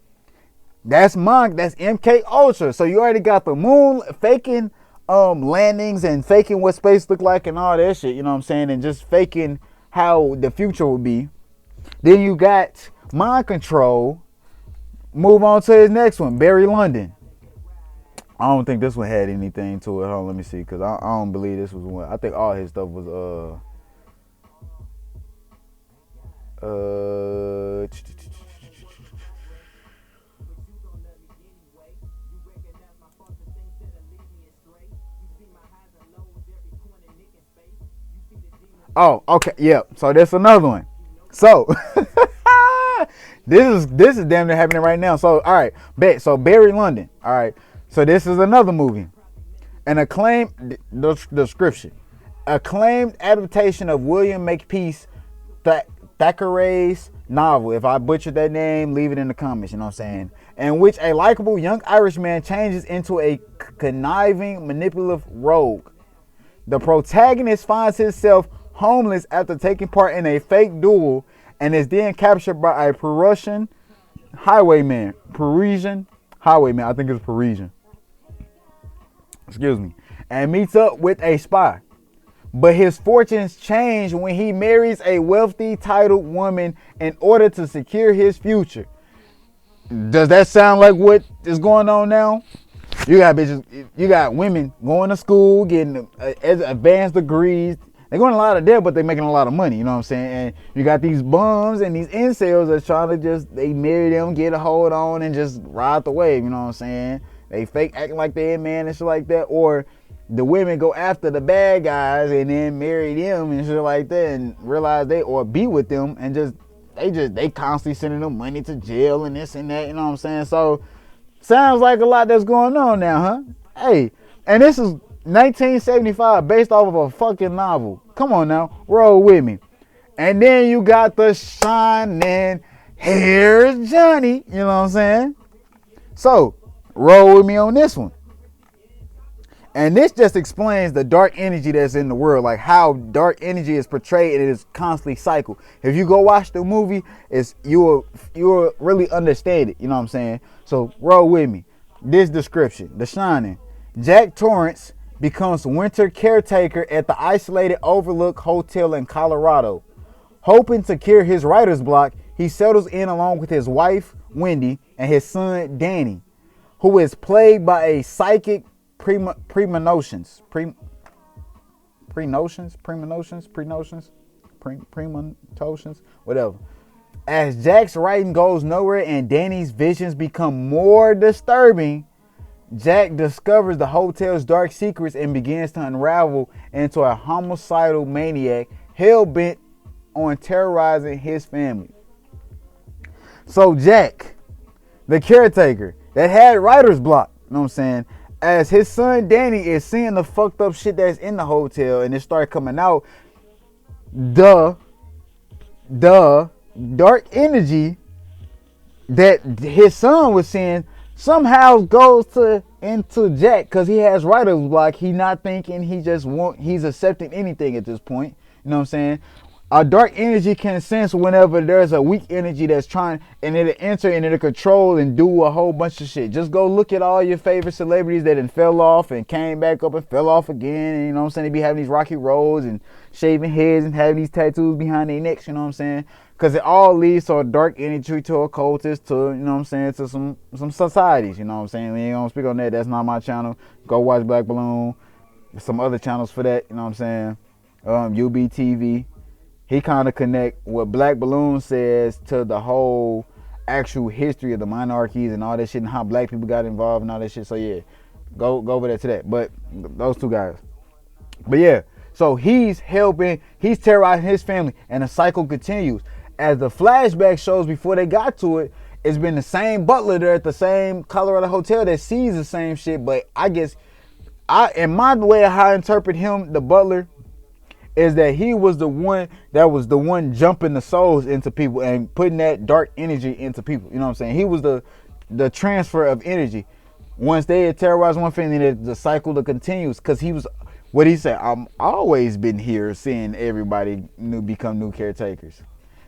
that's MK Ultra. So you already got the moon faking landings and faking what space look like and all that shit. You know what I'm saying? And just faking how the future will be. Then you got mind control. Move on to his next one, Barry London. I don't think this one had anything to it. Hold on, let me see, because I don't believe this was one. I think all his stuff was oh, okay, yeah. So that's another one. So this is damn near happening right now. So all right, bet. So Barry London. All right. So this is another movie, an acclaimed description, acclaimed adaptation of William Makepeace Thackeray's novel. If I butchered that name, leave it in the comments. You know what I'm saying? In which a likable young Irishman changes into a conniving, manipulative rogue. The protagonist finds himself homeless after taking part in a fake duel and is then captured by a Parisian highwayman. I think it's Parisian. Excuse me. And meets up with a spy. But his fortunes change when he marries a wealthy, titled woman in order to secure his future. Does that sound like what is going on now? You got bitches, you got women going to school, getting advanced degrees. They're going a lot of debt, but they're making a lot of money. You know what I'm saying? And you got these bums and these incels that's trying to just, they marry them, get a hold on, and just ride the wave. You know what I'm saying? They fake acting like they're a man and shit like that. Or the women go after the bad guys and then marry them and shit like that and realize or be with them and they constantly sending them money to jail and this and that. You know what I'm saying? So sounds like a lot that's going on now, huh? Hey, and this is 1975 based off of a fucking novel. Come on now, roll with me. And then you got the shining, here's Johnny. You know what I'm saying? So roll with me on this one. And this just explains the dark energy that's in the world, like how dark energy is portrayed and it is constantly cycled. If you go watch the movie, you'll really understand it. You know what I'm saying? So roll with me. This description: The Shining. Jack Torrance becomes winter caretaker at the isolated Overlook Hotel in Colorado. Hoping to cure his writer's block, he settles in along with his wife, Wendy, and his son, Danny, who is plagued by a psychic premonitions, whatever. As Jack's writing goes nowhere and Danny's visions become more disturbing, Jack discovers the hotel's dark secrets and begins to unravel into a homicidal maniac hell-bent on terrorizing his family. So Jack, the caretaker that had writer's block, you know what I'm saying, as his son Danny is seeing the fucked up shit that's in the hotel and it started coming out, the dark energy that his son was seeing somehow goes into Jack because he has writer's block. He's not thinking, he's accepting anything at this point. You know what I'm saying? A dark energy can sense whenever there's a weak energy that's trying, and it'll enter and it'll control and do a whole bunch of shit. Just go look at all your favorite celebrities that fell off and came back up and fell off again. And you know what I'm saying? They be having these rocky roads and shaving heads and having these tattoos behind their necks. You know what I'm saying? Because it all leads to a dark energy, to occultists, to, you know what I'm saying, to some societies. You know what I'm saying? We ain't gonna speak on that. That's not my channel. Go watch Black Balloon. There's some other channels for that. You know what I'm saying? UBTV. He kind of connect what Black Balloon says to the whole actual history of the monarchies and all that shit and how black people got involved and all that shit. So yeah, go over there to that. But those two guys. But yeah, so he's terrorizing his family and the cycle continues. As the flashback shows before they got to it, it's been the same butler there at the same Colorado hotel that sees the same shit. But I guess in my way of how I interpret him, the butler, is that he was the one jumping the souls into people and putting that dark energy into people. You know what I'm saying? He was the transfer of energy. Once they had terrorized one family, the cycle continues, because he was what he said. I'm always been here seeing everybody become new caretakers.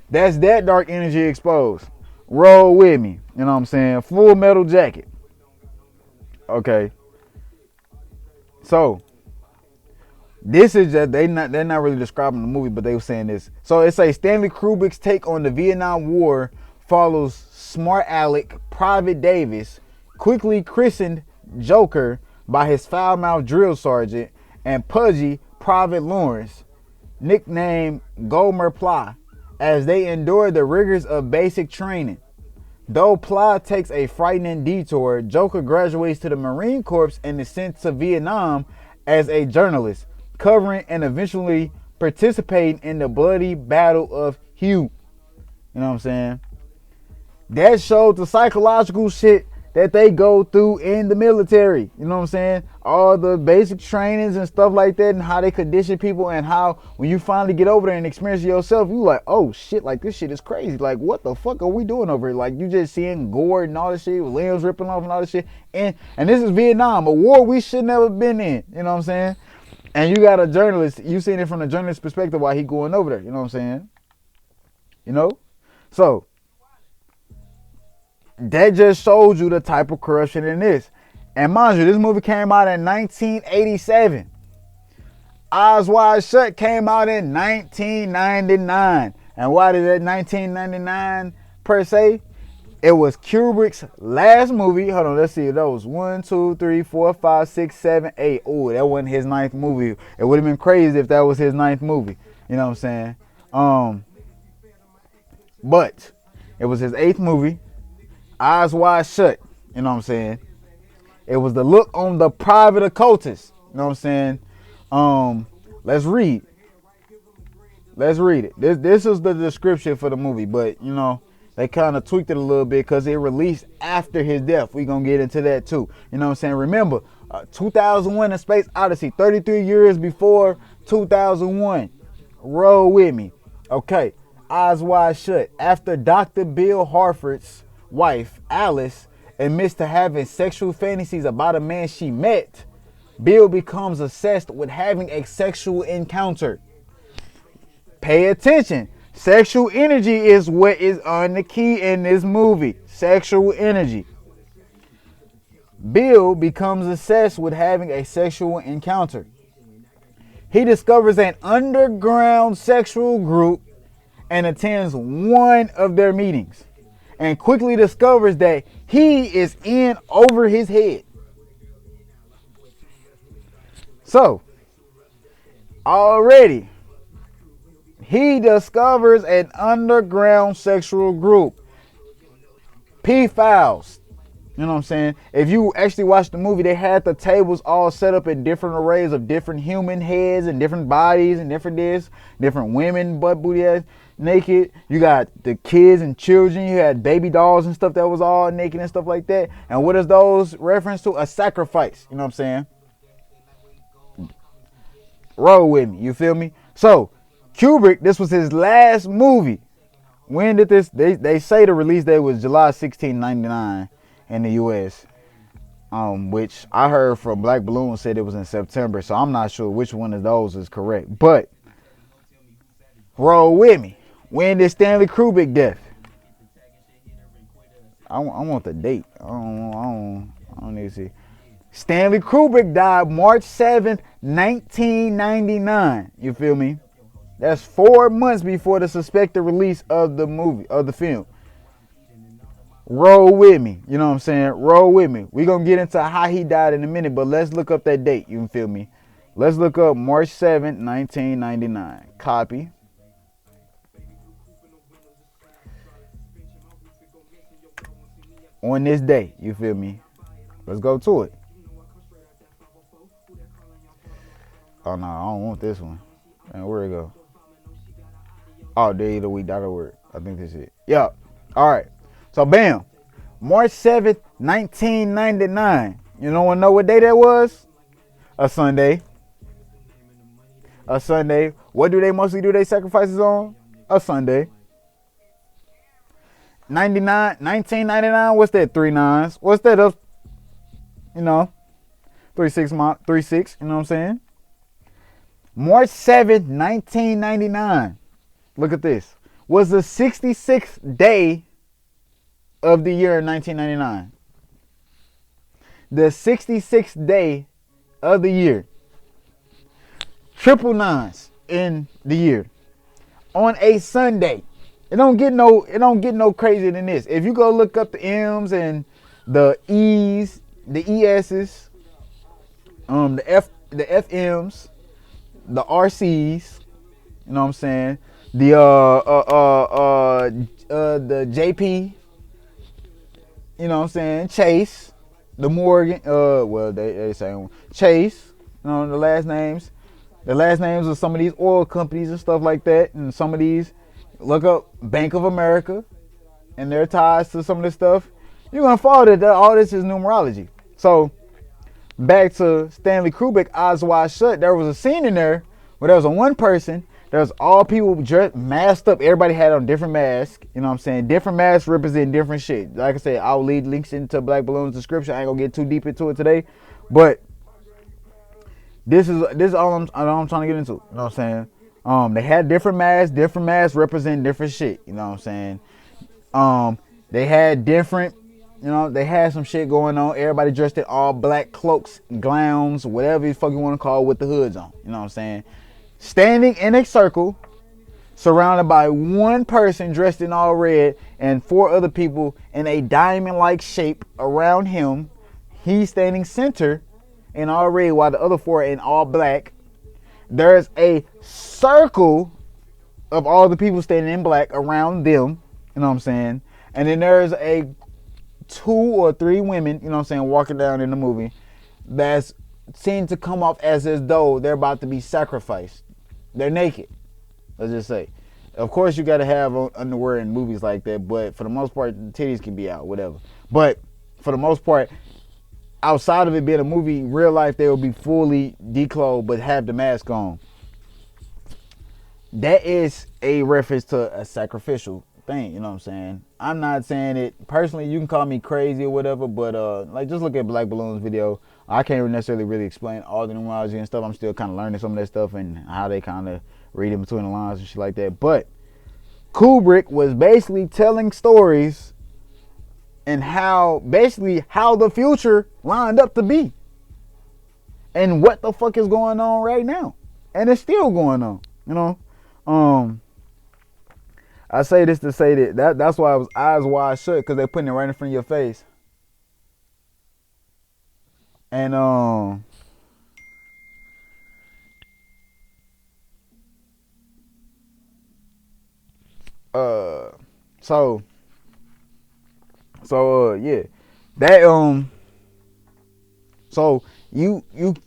That's that dark energy exposed. Roll with me. You know what I'm saying? Full Metal Jacket. Okay. So this is just they're not really describing the movie, but they were saying this. So it says Stanley Kubrick's take on the Vietnam War follows smart aleck Private Davis, quickly christened Joecuh by his foul-mouthed drill sergeant, and pudgy Private Lawrence, nicknamed Gomer Ply, as they endure the rigors of basic training. Though Ply takes a frightening detour, Joecuh graduates to the Marine Corps and is sent to Vietnam as a journalist, covering and eventually participating in the bloody Battle of Hue. You know what I'm saying? That showed the psychological shit that they go through in the military. You know what I'm saying? All the basic trainings and stuff like that, and how they condition people, and how when you finally get over there and experience it yourself, you like, oh shit, like this shit is crazy. Like, what the fuck are we doing over here? Like, you just seeing gore and all this shit, with limbs ripping off and all this shit. And this is Vietnam, a war we should never been in. You know what I'm saying? And you got a journalist, you seen it from the journalist's perspective while he going over there. You know what I'm saying? You know? So that just shows you the type of corruption in this. And mind you, this movie came out in 1987. Eyes Wide Shut came out in 1999. And why did that 1999 per se? It was Kubrick's last movie. Hold on, let's see. That was 1, 2, 3, 4, 5, 6, 7, 8. Oh, that wasn't his ninth movie. It would have been crazy if that was his ninth movie. You know what I'm saying? But it was his eighth movie. Eyes Wide Shut. You know what I'm saying? It was the look on the private occultist. You know what I'm saying? Let's read. Let's read it. This is the description for the movie, but you know, they kind of tweaked it a little bit because it released after his death. We're going to get into that too. You know what I'm saying? Remember, 2001 A Space Odyssey, 33 years before 2001. Roll with me. Okay, Eyes Wide Shut. After Dr. Bill Harford's wife, Alice, admits to having sexual fantasies about a man she met, Bill becomes obsessed with having a sexual encounter. Pay attention. Sexual energy is what is on the key in this movie. Sexual energy. Bill becomes obsessed with having a sexual encounter. He discovers an underground sexual group and attends one of their meetings, and quickly discovers that he is in over his head. So, already, he discovers an underground sexual group. P-Files. You know what I'm saying? If you actually watch the movie, they had the tables all set up in different arrays of different human heads and different bodies and different this, different women, butt booty ass, naked. You got the kids and children. You had baby dolls and stuff that was all naked and stuff like that. And what is those reference to? A sacrifice. You know what I'm saying? Roll with me. You feel me? So, Kubrick, this was his last movie. When did this? They say the release date was July 16, 1999 in the U.S. Which I heard from Black Balloon said it was in September. So I'm not sure which one of those is correct. But roll with me. When did Stanley Kubrick death? I want the date. I don't need to see. Stanley Kubrick died March 7th, 1999. You feel me? That's 4 months before the suspected release of the movie, of the film. Roll with me. You know what I'm saying? Roll with me. We're going to get into how he died in a minute, but let's look up that date. You feel me? Let's look up March 7th, 1999. Copy. On this day. You feel me? Let's go to it. Oh, no. I don't want this one. Man, where'd it go? Oh, DRODi. I think that's it. Yeah. All right. So, bam. March 7th, 1999. You know what day that was? A Sunday. A Sunday. What do they mostly do their sacrifices on? A Sunday. 1999, what's that? 3 9s. What's that? 3 6, you know what I'm saying? March 7th, 1999. Look at this. Was the 66th day of the year 1999. The 66th day of the year. 999s in the year. On a Sunday. It don't get no crazier than this. If you go look up the M's and the E's, the ES's, the FM's, the RC's, you know what I'm saying? The JP, you know what I'm saying? Chase, the Morgan, they say Chase, you know, the last names of some of these oil companies and stuff like that, and some of these, look up Bank of America and their ties to some of this stuff. You're gonna follow that all this is numerology. So back to Stanley Kubrick, Eyes Wide Shut, there was a scene in there where there was a one person, there was all people dressed, masked up, everybody had on different masks, you know what I'm saying? Different masks represent different shit. Like I said, I'll leave links into Black Balloon's description. I ain't gonna get too deep into it today, but this is all I'm trying to get into, you know what I'm saying? They had different masks represent different shit, you know what I'm saying? They had different, you know, they had some shit going on. Everybody dressed in all black cloaks, gowns, whatever the fuck you want to call it, with the hoods on, you know what I'm saying? Standing in a circle, surrounded by one person dressed in all red and 4 other people in a diamond-like shape around him. He's standing center in all red while the other 4 are in all black. There's a circle of all the people standing in black around them, you know what I'm saying? And then there's a 2 or 3 women, you know what I'm saying, walking down in the movie that's seen to come off as though they're about to be sacrificed. They're naked, let's just say. Of course, you got to have underwear in movies like that, but for the most part, the titties can be out, whatever. But for the most part, outside of it being a movie, real life, they will be fully declothed but have the mask on. That is a reference to a sacrificial thing, you know what I'm saying? I'm not saying it personally. You can call me crazy or whatever, but like, just look at Black Balloon's video. I can't necessarily really explain all the numerology and stuff. I'm still kind of learning some of that stuff and how they kind of read in between the lines and shit like that. But Kubrick was basically telling stories and how the future lined up to be and what the fuck is going on right now, and it's still going on, you know. I say this to say that's why I was eyes wide shut, because they're putting it right in front of your face. And yeah, that so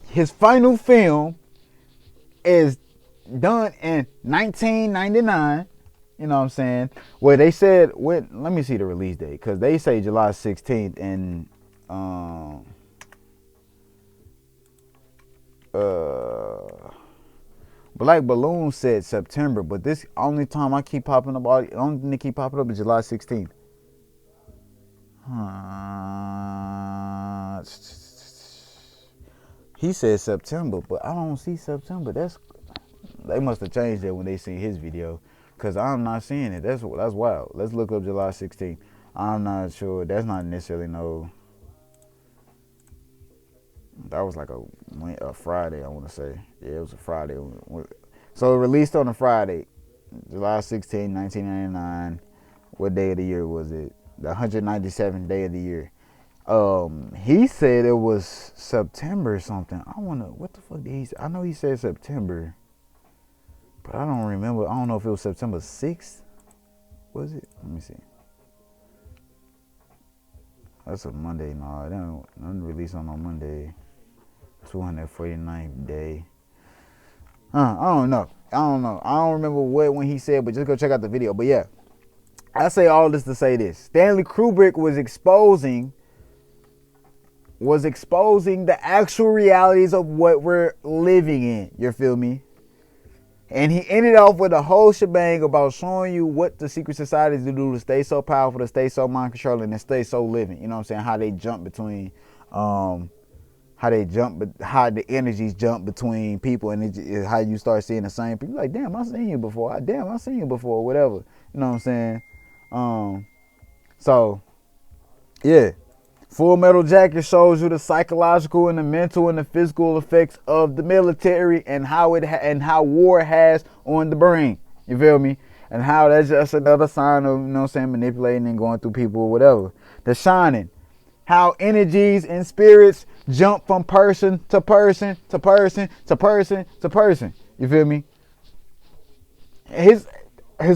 his final film is done in 1999. You know what I'm saying? Well, they said, let me see the release date, because they say July 16th, and Black Balloon said September, but this only time I keep popping up, only thing they keep popping up is July 16th. He said September, but I don't see September. They must have changed that when they seen his video, because I'm not seeing it. That's wild. Let's look up July 16th. I'm not sure. That's not necessarily no. That was like a Friday, I want to say. Yeah, it was a Friday. So it released on a Friday, July 16, 1999. What day of the year was it? The 197th day of the year. He said it was September or something. I wonder, what the fuck did he say? I know he said September, but I don't remember. I don't know if it was September 6th. Was it? Let me see. That's a Monday. No, it don't release on no Monday. 249th day. I don't know. I don't remember when he said, but just go check out the video. But yeah, I say all this to say this. Stanley Kubrick was exposing the actual realities of what we're living in. You feel me? And he ended off with a whole shebang about showing you what the secret societies do to stay so powerful, to stay so mind controlling, and stay so living. You know what I'm saying? How they jump between, how the energies jump between people, and how you start seeing the same people. Like, damn, I seen you before. Damn, I seen you before. Whatever. You know what I'm saying? So, yeah. Full Metal Jacket shows you the psychological and the mental and the physical effects of the military and how war has on the brain. You feel me? And how that's just another sign of, you know what I'm saying, manipulating and going through people or whatever. The Shining. How energies and spirits jump from person to person to person to person to person. You feel me? His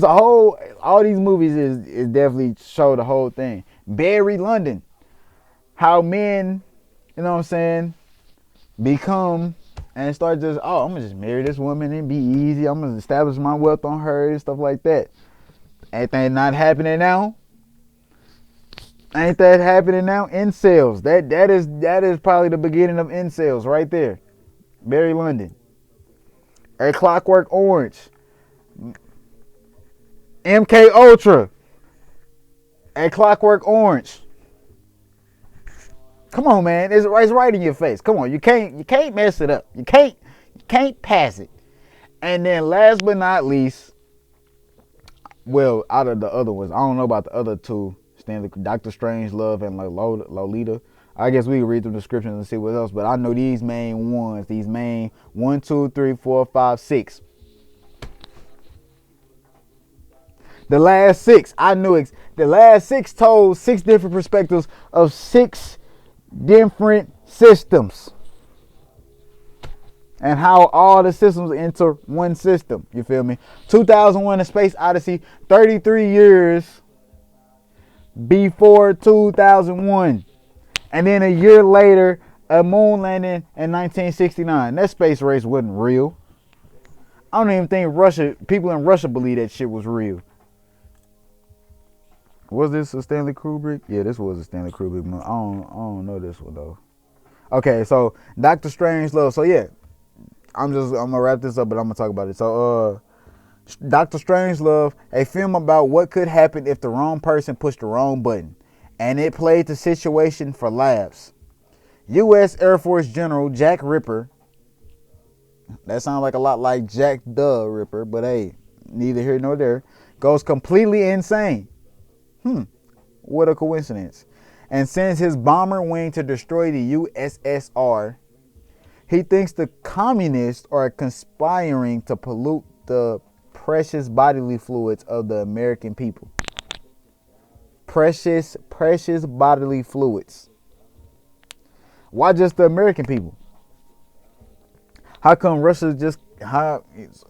all these movies is definitely show the whole thing. Barry London. How men, you know what I'm saying, become and start just, oh, I'm gonna just marry this woman and be easy. I'm gonna establish my wealth on her and stuff like that. Ain't that not happening now? Ain't that happening now? Incels. That is probably the beginning of incels right there. Barry London. A Clockwork Orange. MK Ultra. A Clockwork Orange. Come on, man. It's right in your face. Come on. You can't mess it up. You can't pass it. And then last but not least, well, out of the other ones, I don't know about the other two, Dr. Strangelove and like Lolita. I guess we can read the descriptions and see what else, but I know these main ones, these main 1, 2, 3, 4, 5, 6. The last 6, I knew the last 6 told 6 different perspectives of 6 different systems and how all the systems enter one system. You feel me? 2001: A Space Odyssey, 33 years before 2001, and then a year later a moon landing in 1969. That space race wasn't real. I don't even think people in Russia believe that shit was real. Was this a Stanley Kubrick? Yeah, this was a Stanley Kubrick movie. I don't know this one though. Okay, so Dr. Strangelove. So yeah, I'm gonna wrap this up, but I'm gonna talk about it. So Dr. Strangelove, a film about what could happen if the wrong person pushed the wrong button, and it played the situation for laughs. U.S. Air Force General Jack Ripper. That sounds like a lot like Jack the Ripper, but hey, neither here nor there. Goes completely insane. What a coincidence. And sends his bomber wing to destroy the USSR. He thinks the communists are conspiring to pollute the precious bodily fluids of the American people. Precious bodily fluids. Why just the American people? How come Russia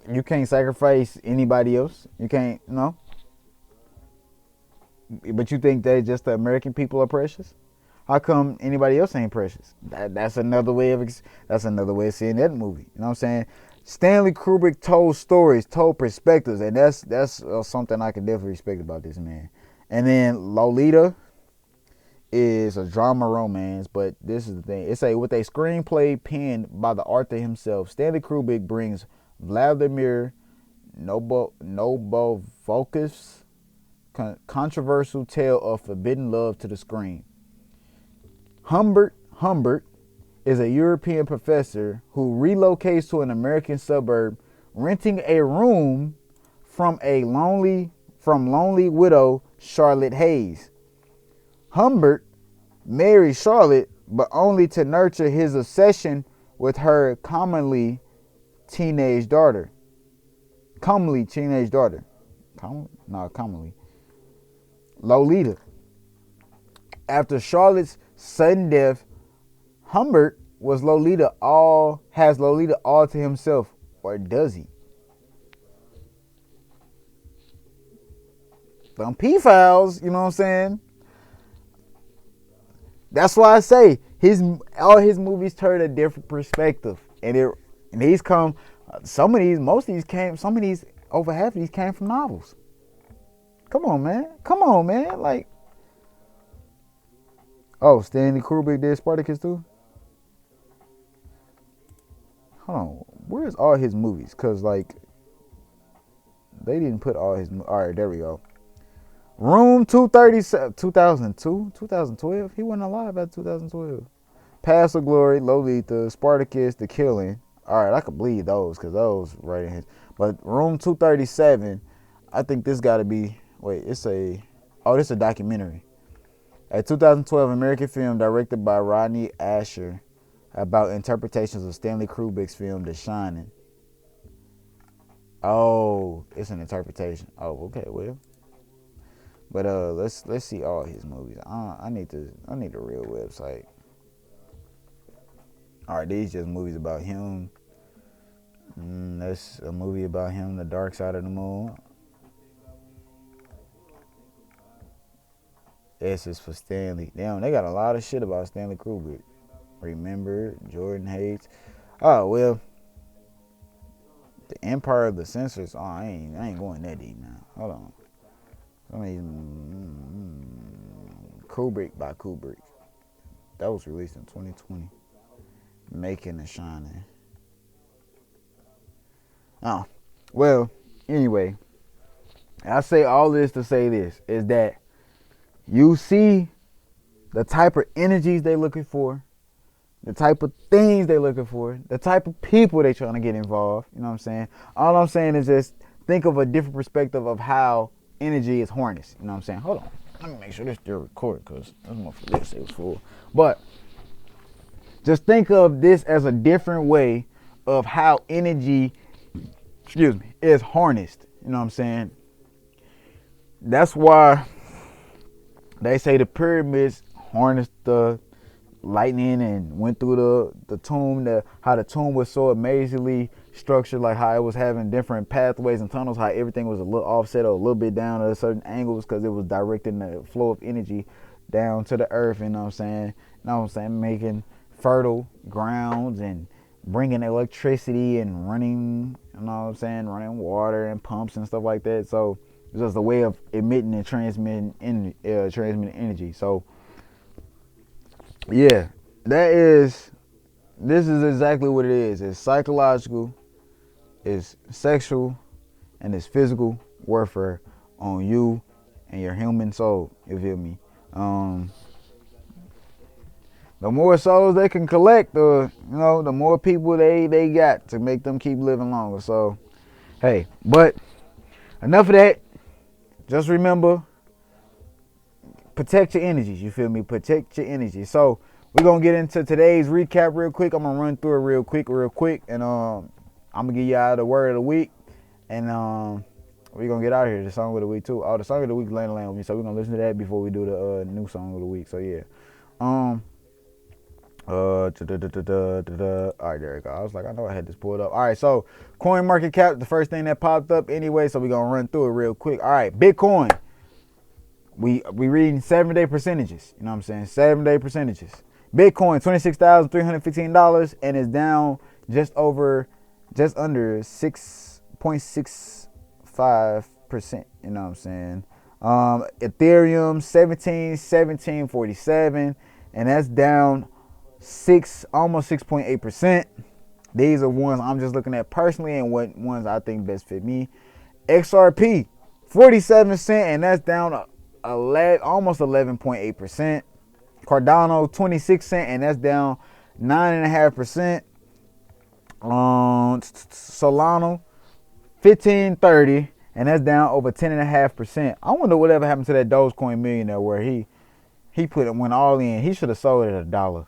you can't sacrifice anybody else? You can't, no? But you think that just the American people are precious? How come anybody else ain't precious? That's another way of seeing that movie. You know what I'm saying? Stanley Kubrick told stories, told perspectives, and that's something I can definitely respect about this man. And then Lolita is a drama romance, but this is the thing. It's with a screenplay penned by the author himself. Stanley Kubrick brings Vladimir Nabokov's controversial tale of forbidden love to the screen. Humbert is a European professor who relocates to an American suburb, renting a room from lonely widow Charlotte Hayes. Humbert marries Charlotte, but only to nurture his obsession with her commonly teenage daughter. Lolita. After Charlotte's sudden death, Humbert has Lolita all to himself, or does he? Them P-Files, you know what I'm saying? That's why I say all his movies turn a different perspective, and these come. Over half of these came from novels. Come on, man. Like, oh, Stanley Kubrick did Spartacus too? Hold on, where's all his movies? Cause like, They didn't put all his. All right, there we go. Room 237, 2002, 2012. He wasn't alive at 2012. Paths of Glory, Lolita, Spartacus, The Killing. All right, I could believe those because those right in his. But Room 237, I think this got to be. Wait, it's a. Oh, this is a documentary. A 2012 American film directed by Rodney Asher about interpretations of Stanley Kubrick's film The Shining. Oh, it's an interpretation. Oh, okay, well. But let's see all his movies. I need a real website. All right, these just movies about him. That's a movie about him, The Dark Side of the Moon. S is for Stanley. Damn, they got a lot of shit about Stanley Kubrick. Remember, Jordan Hates. Oh well, The Empire of the Censors. Oh, I ain't going that deep now. Hold on. Kubrick by Kubrick. That was released in 2020. Making The Shining. Oh, well. Anyway, I say all this to say this is that you see the type of energies they looking for, the type of things they looking for, the type of people they trying to get involved. You know what I'm saying? All I'm saying is just think of a different perspective of how energy is harnessed. You know what I'm saying? Hold on. Let me make sure this still recorded because this motherfucker it was full. But just think of this as a different way of how energy, is harnessed. You know what I'm saying? That's why they say the pyramids harnessed the lightning and went through the tomb. How the tomb was so amazingly structured, like how it was having different pathways and tunnels, how everything was a little offset or a little bit down at certain angles because it was directing the flow of energy down to the earth. You know what I'm saying? You know what I'm saying? Making fertile grounds and bringing electricity and running, you know what I'm saying? Running water and pumps and stuff like that. So it's just a way of emitting and transmitting energy. So yeah, this is exactly what it is. It's psychological, it's sexual, and it's physical warfare on you and your human soul. You feel me? The more souls they can collect, the more people they got to make them keep living longer. So, hey, but enough of that. Just remember, protect your energies. You feel me? Protect your energy. So we're gonna get into today's recap real quick. I'm gonna run through it real quick, and I'm gonna give y'all the word of the week, and we're gonna get out of here. The song of the week too. Oh, the song of the week is Land with Me. So we're gonna listen to that before we do the new song of the week. So yeah. All right, there we go. I was like, I know I had this pulled up. All right, so coin market cap, the first thing that popped up anyway, so we're gonna run through it real quick. All right, Bitcoin. We reading 7-day percentages. You know what I'm saying? 7-day percentages. Bitcoin, $26,315, and is down just under 6.65%. You know what I'm saying? Ethereum, 1747, and that's down almost 6.8%. These are ones I'm just looking at personally and what ones I think best fit me. XRP, 47 cents, and that's down almost 11.8%. Cardano, 26 cents, and that's down 9.5%. Solana, 1530, and that's down over 10.5%. I wonder whatever happened to that Dogecoin millionaire where he went all in. He should have sold it at $1.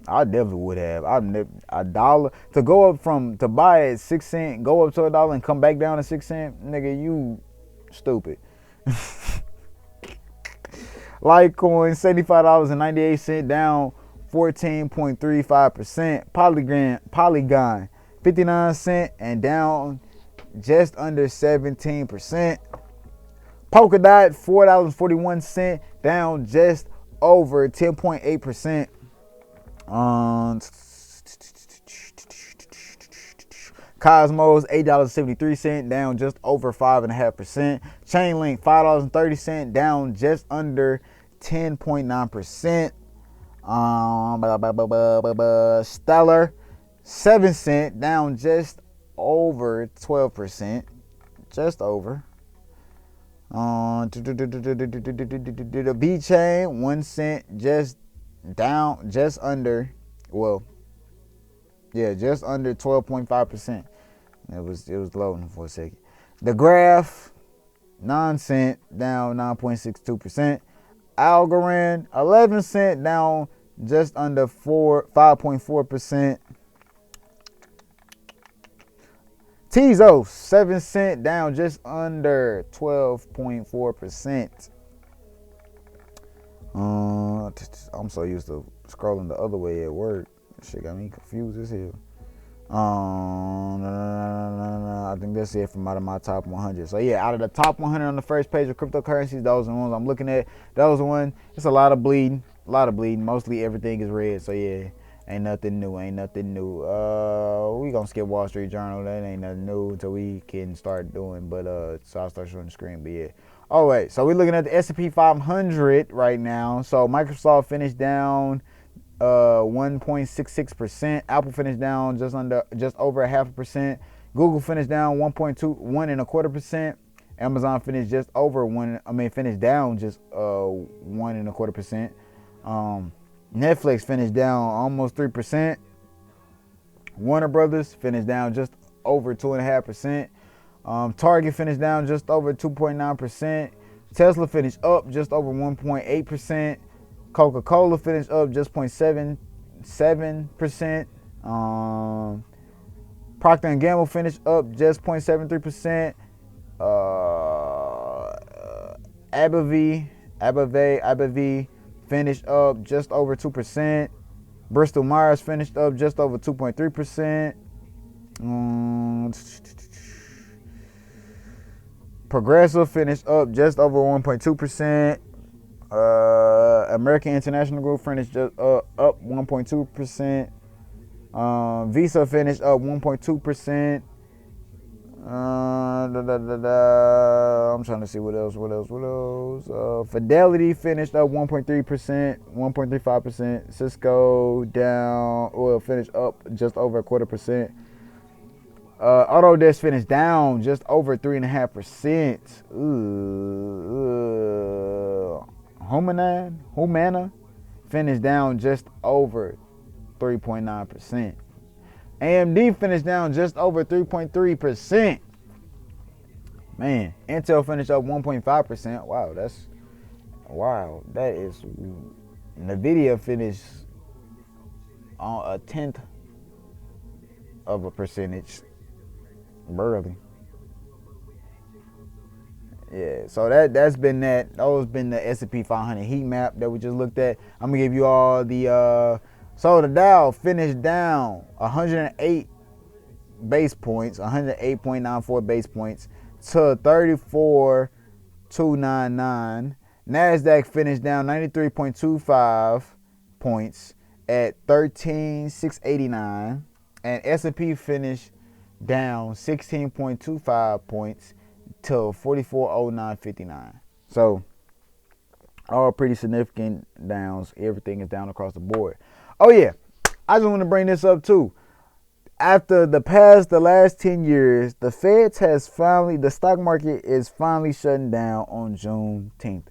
I definitely would have. $1 to go up to buy at 6 cents, go up to $1 and come back down to 6 cents. Nigga, you stupid. Litecoin, $75.98, down 14.35%. Polygon, 59 cents and down just under 17%. Polkadot, $4.41, down just over 10.8%. Cosmos, $8.73, down just over 5.5%. Chainlink, $5.30, down just under 10.9%. Stellar, 7 cents, down just over 12%, just over. The B chain 1 cent, just down, just under, well, yeah, just under 12.5%. It was loading for a second. The graph 9 cent, down 9.62%. Algorand 11 cent, down just under 5.4%. Tezo 7 cent, down just under 12.4%. I'm so used to scrolling the other way at work. Shit got me confused as hell. I think that's it from out of my top 100. So yeah, out of the top 100 on the first page of cryptocurrencies, those are the ones I'm looking at. Those are one. It's a lot of bleeding. Mostly everything is red. So yeah, ain't nothing new. We gonna skip Wall Street Journal. That ain't nothing new until we can start doing. But so I'll start showing the screen. But yeah. All right. So we're looking at the S&P 500 right now. So Microsoft finished down 1.66%. Apple finished down just over 0.5%. Google finished down 1.25%. Amazon finished just over finished down just 1.25%. Netflix finished down almost 3%. Warner Brothers finished down just over 2.5%. Target finished down just over 2.9%. Tesla finished up just over 1.8%. Coca-Cola finished up just 0.77%. Procter & Gamble finished up just 0.73%. AbbVie finished up just over 2%. Bristol Myers finished up just over 2.3%. Progressive finished up just over 1.2%. American International Group finished just up 1.2%. Visa finished up 1.2%. I'm trying to see what else. Fidelity finished up 1.3%, 1.35%. Cisco finished up just over 0.25%. Autodesk finished down just over 3.5%. Humana finished down just over 3.9%. AMD finished down just over 3.3%. Man, Intel finished up 1.5%. Wow, that is. Nvidia finished on 1/10 of a percentage. Barely. Yeah, so that's been that. Those been the S&P 500 heat map that we just looked at. I'm gonna give you all the. So the Dow finished down 108 base points, 108.94 base points to 34,299. Nasdaq finished down 93.25 points at 13,689, and S&P finished down 16.25 points to 44,0959. So all pretty significant downs. Everything is down across the board. Oh yeah, I just want to bring this up too. After the last 10 years, the stock market is finally shutting down on Juneteenth.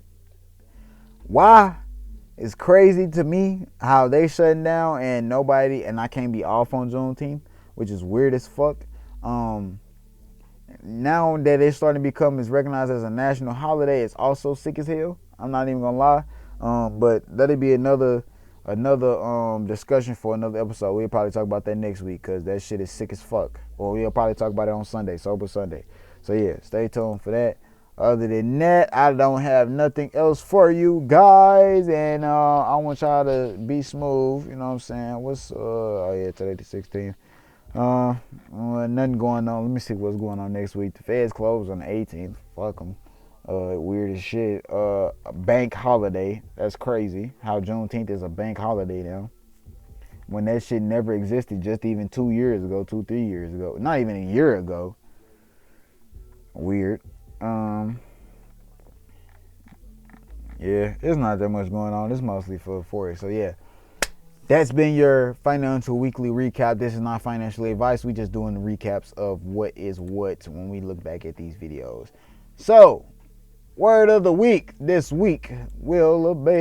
Why? It's crazy to me how they shutting down and I can't be off on Juneteenth, which is weird as fuck. Now that it's starting to become recognized as a national holiday, it's also sick as hell. I'm not even gonna lie. But that'll be another discussion for another episode. We'll probably talk about that next week because that shit is sick as fuck. Or we'll probably talk about it on Sunday, Sober Sunday. So yeah, stay tuned for that. Other than that, I don't have nothing else for you guys, and I want y'all to be smooth. You know what I'm saying? Today the 16th. Nothing going on. Let me see what's going on next week. The Feds closed on the 18th. Fuck them. Weird as shit. A bank holiday. That's crazy. How Juneteenth is a bank holiday now. When that shit never existed just even 3 years ago. Not even a year ago. Weird. Yeah, it's not that much going on. It's mostly for Forex. So yeah. That's been your financial weekly recap. This is not financial advice. We just doing the recaps of what is what when we look back at these videos. So, word of the week this week will be.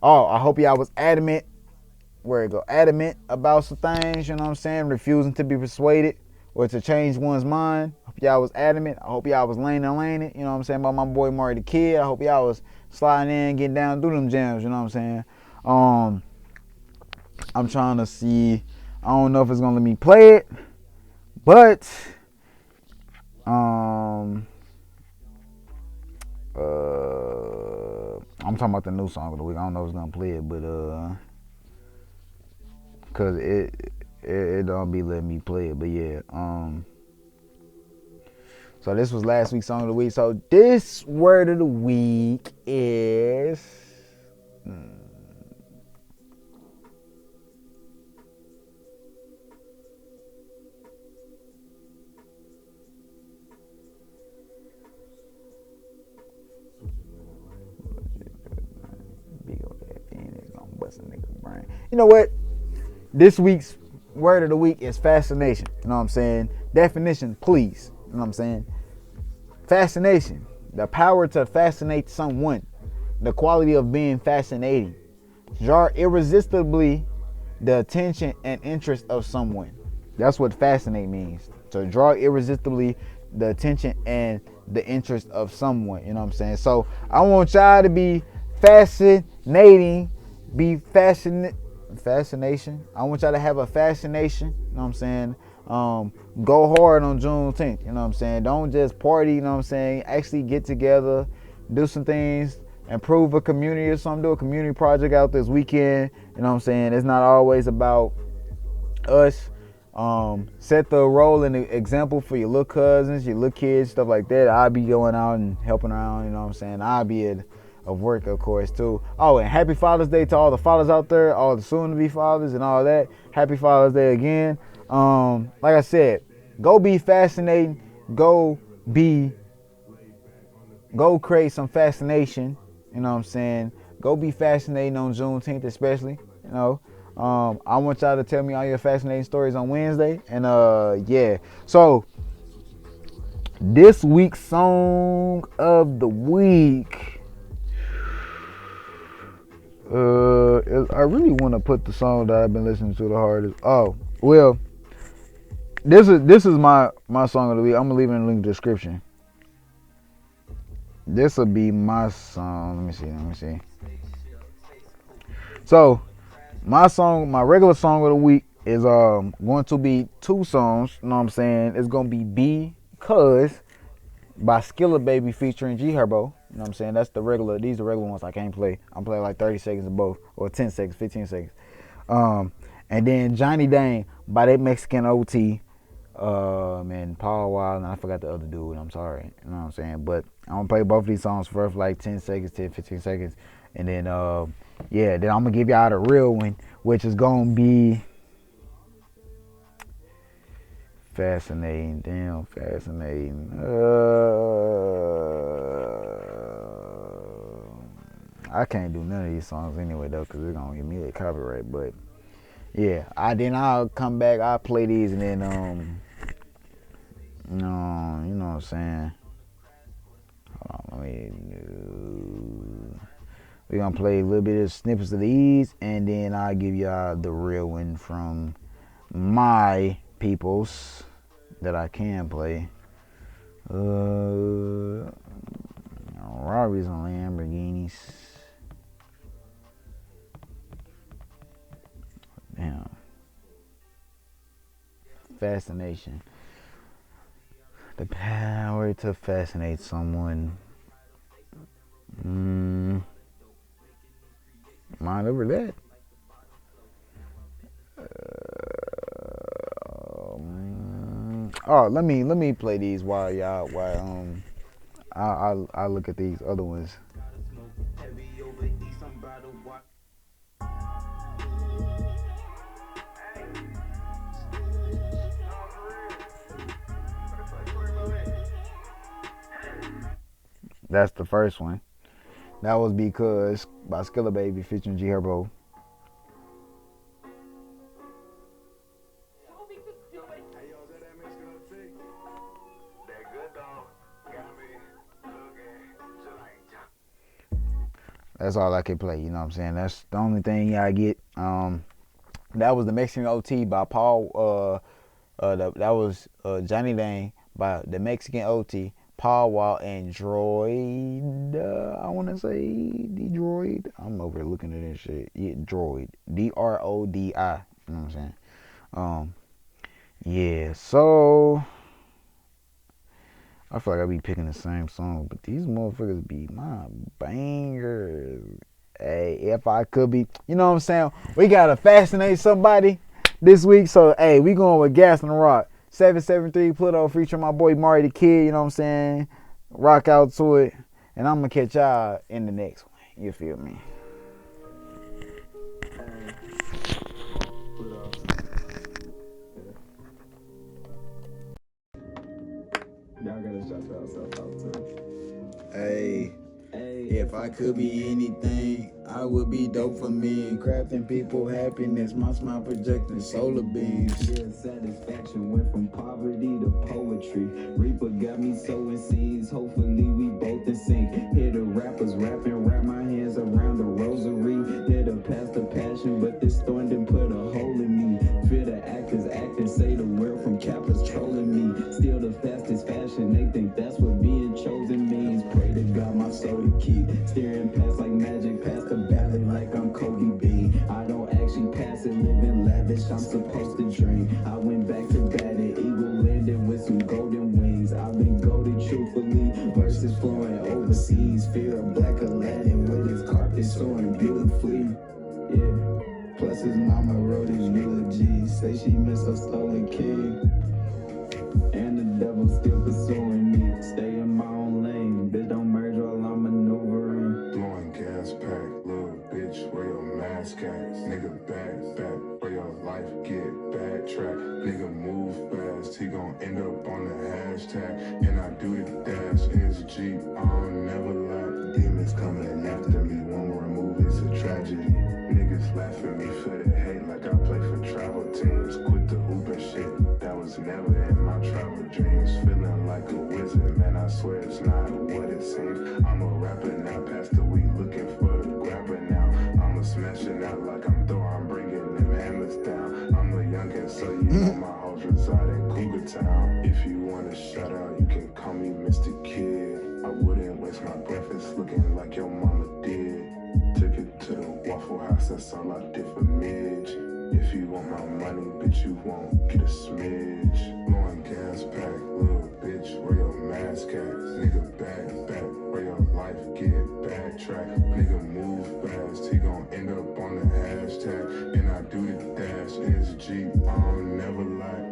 Oh, I hope y'all was adamant. Where it go? Adamant about some things, you know what I'm saying? Refusing to be persuaded or to change one's mind. Hope y'all was adamant. I hope y'all was laying and laying it, you know what I'm saying? About my boy Marithakidd. I hope y'all was sliding in, getting down through them jams, you know what I'm saying? I'm trying to see. I don't know if it's gonna let me play it, but I'm talking about the new song of the week. I don't know if it's gonna play it, but cause it don't be letting me play it. But yeah, so this was last week's song of the week. So this word of the week is you know what? This week's word of the week is fascination. You know what I'm saying? Definition, please. You know what I'm saying? Fascination. The power to fascinate someone. The quality of being fascinating. Draw irresistibly the attention and interest of someone. That's what fascinate means. To draw irresistibly the attention and the interest of someone. You know what I'm saying? So I want y'all to be fascinating. Be fascination. I want y'all to have a fascination. You know what I'm saying? Go hard on Juneteenth. You know what I'm saying? Don't just party. You know what I'm saying? Actually get together, do some things, improve a community or something. Do a community project out this weekend. You know what I'm saying? It's not always about us. Set the role and the example for your little cousins, your little kids, stuff like that. I'll be going out and helping around. You know what I'm saying? I'll be of work, of course, too. Oh, and happy Father's Day to all the fathers out there, all the soon-to-be fathers and all that. Happy Father's Day again. Like I said, go be fascinating. Go create some fascination. You know what I'm saying? Go be fascinating on Juneteenth, especially. You know, I want y'all to tell me all your fascinating stories on Wednesday. And yeah. So this week's song of the week. I really want to put the song that I've been listening to the hardest. Oh, well, this is my song of the week. I'm gonna leave it in the link description. This will be my song. Let me see. So, my regular song of the week is going to be two songs. You know what I'm saying? It's gonna be Because by Skilla Baby featuring Herbo. You know what I'm saying? That's the regular. These are the regular ones I can't play. I'm playing like 30 seconds of both, or 10 seconds, 15 seconds. And then Johnny Dang by that Mexican OT, and Paul Wild, and I forgot the other dude. I'm sorry. You know what I'm saying? But I'm gonna play both of these songs for like 10 seconds, 10, 15 seconds, and then yeah, then I'm gonna give y'all the real one, which is gonna be fascinating. Damn, fascinating. I can't do none of these songs anyway though, cause they're gonna give me a copyright. But yeah, I'll come back. I'll play these and then you know what I'm saying. Hold on, we're gonna play a little bit of snippets of these, and then I'll give y'all the real one from my peoples that I can play. Rarries and Lamborghinis. Damn. Fascination. The power to fascinate someone. Mind over that. Oh, let me play these while I look at these other ones. That's the first one. That was Because by Skilla Baby featuring Herbo. That's all I could play, you know what I'm saying? That's the only thing I get. That was the Mexican OT by Paul. That was Johnny Dang by the Mexican OT, Paul Wall, and DRODi. I want to say DRODi. I'm over here looking at this shit. Yeah, DRODi. DRODi. You know what I'm saying? Yeah, so I feel like I be picking the same song, but these motherfuckers be my bangers. Hey, if I could be, you know what I'm saying? We gotta fascinate somebody this week, so hey, we going with Gasnarok. 773 Pluto featuring my boy Marithakidd, you know what I'm saying? Rock out to it, and I'm gonna catch y'all in the next one. You feel me? Y'all gotta shout yourself out too. Hey, if I could be anything, I would be dope for me. Crafting people happiness, my smile projecting solar beams. Yeah, satisfaction went from poverty to poetry. Reaper got me sowing seeds, hopefully we both in sync. Hear the rappers rapping, wrap my hands around the rosary. Hear the pastor passion, but this thorn done put a hole in me. Fear the actors acting, say the word from cappers trolling me. Still the fastest fashion, they think that's what being chosen means. Pray to God my soul to keep steering past like magic, past the valley like I'm Kobe B. I don't actually pass it, living lavish, I'm supposed to dream. I went back to bed and eagle landed with some golden wings. I've been goaded truthfully, verses flowing overseas. Fear of black Aladdin with his carpet soaring beautifully. Yeah, plus his mama wrote his eulogy. Say she missed her stolen king, and the devil still pursuing me. Stay in my own lane, bitch don't merge while I'm maneuvering. Blowing gas pack, little bitch, where your mask at? Nigga back, where your life get backtrack. Nigga move fast, he gon' end up on the hashtag. And I do the dash in his Jeep, I don't never lie. Demons coming after me, one more move, it's a tragedy. Niggas laugh at me for the hate like I play for travel teams. Quit the Uber shit, that was never in my travel dreams. Feeling like a wizard, man, I swear it's not what it seems. I'm a rapper now, past the week looking for the grabber now. I'm a smashing out like I'm Thor, I'm bringing them hammers down. I'm a youngin', so you know my hoes reside in Cougar Town. If you want a shout out, you can call me Mr. Kid. I wouldn't waste my breakfast looking like your mama did. Took it to the Waffle House, that's all I did for Midge. If you want my money, bitch, you won't get a smidge. Blowing gas pack, little bitch, where your mask at? Nigga back, where your life get backtrack. Nigga move fast, he gon' end up on the hashtag. And I do the dash in his Jeep, I don't never lie.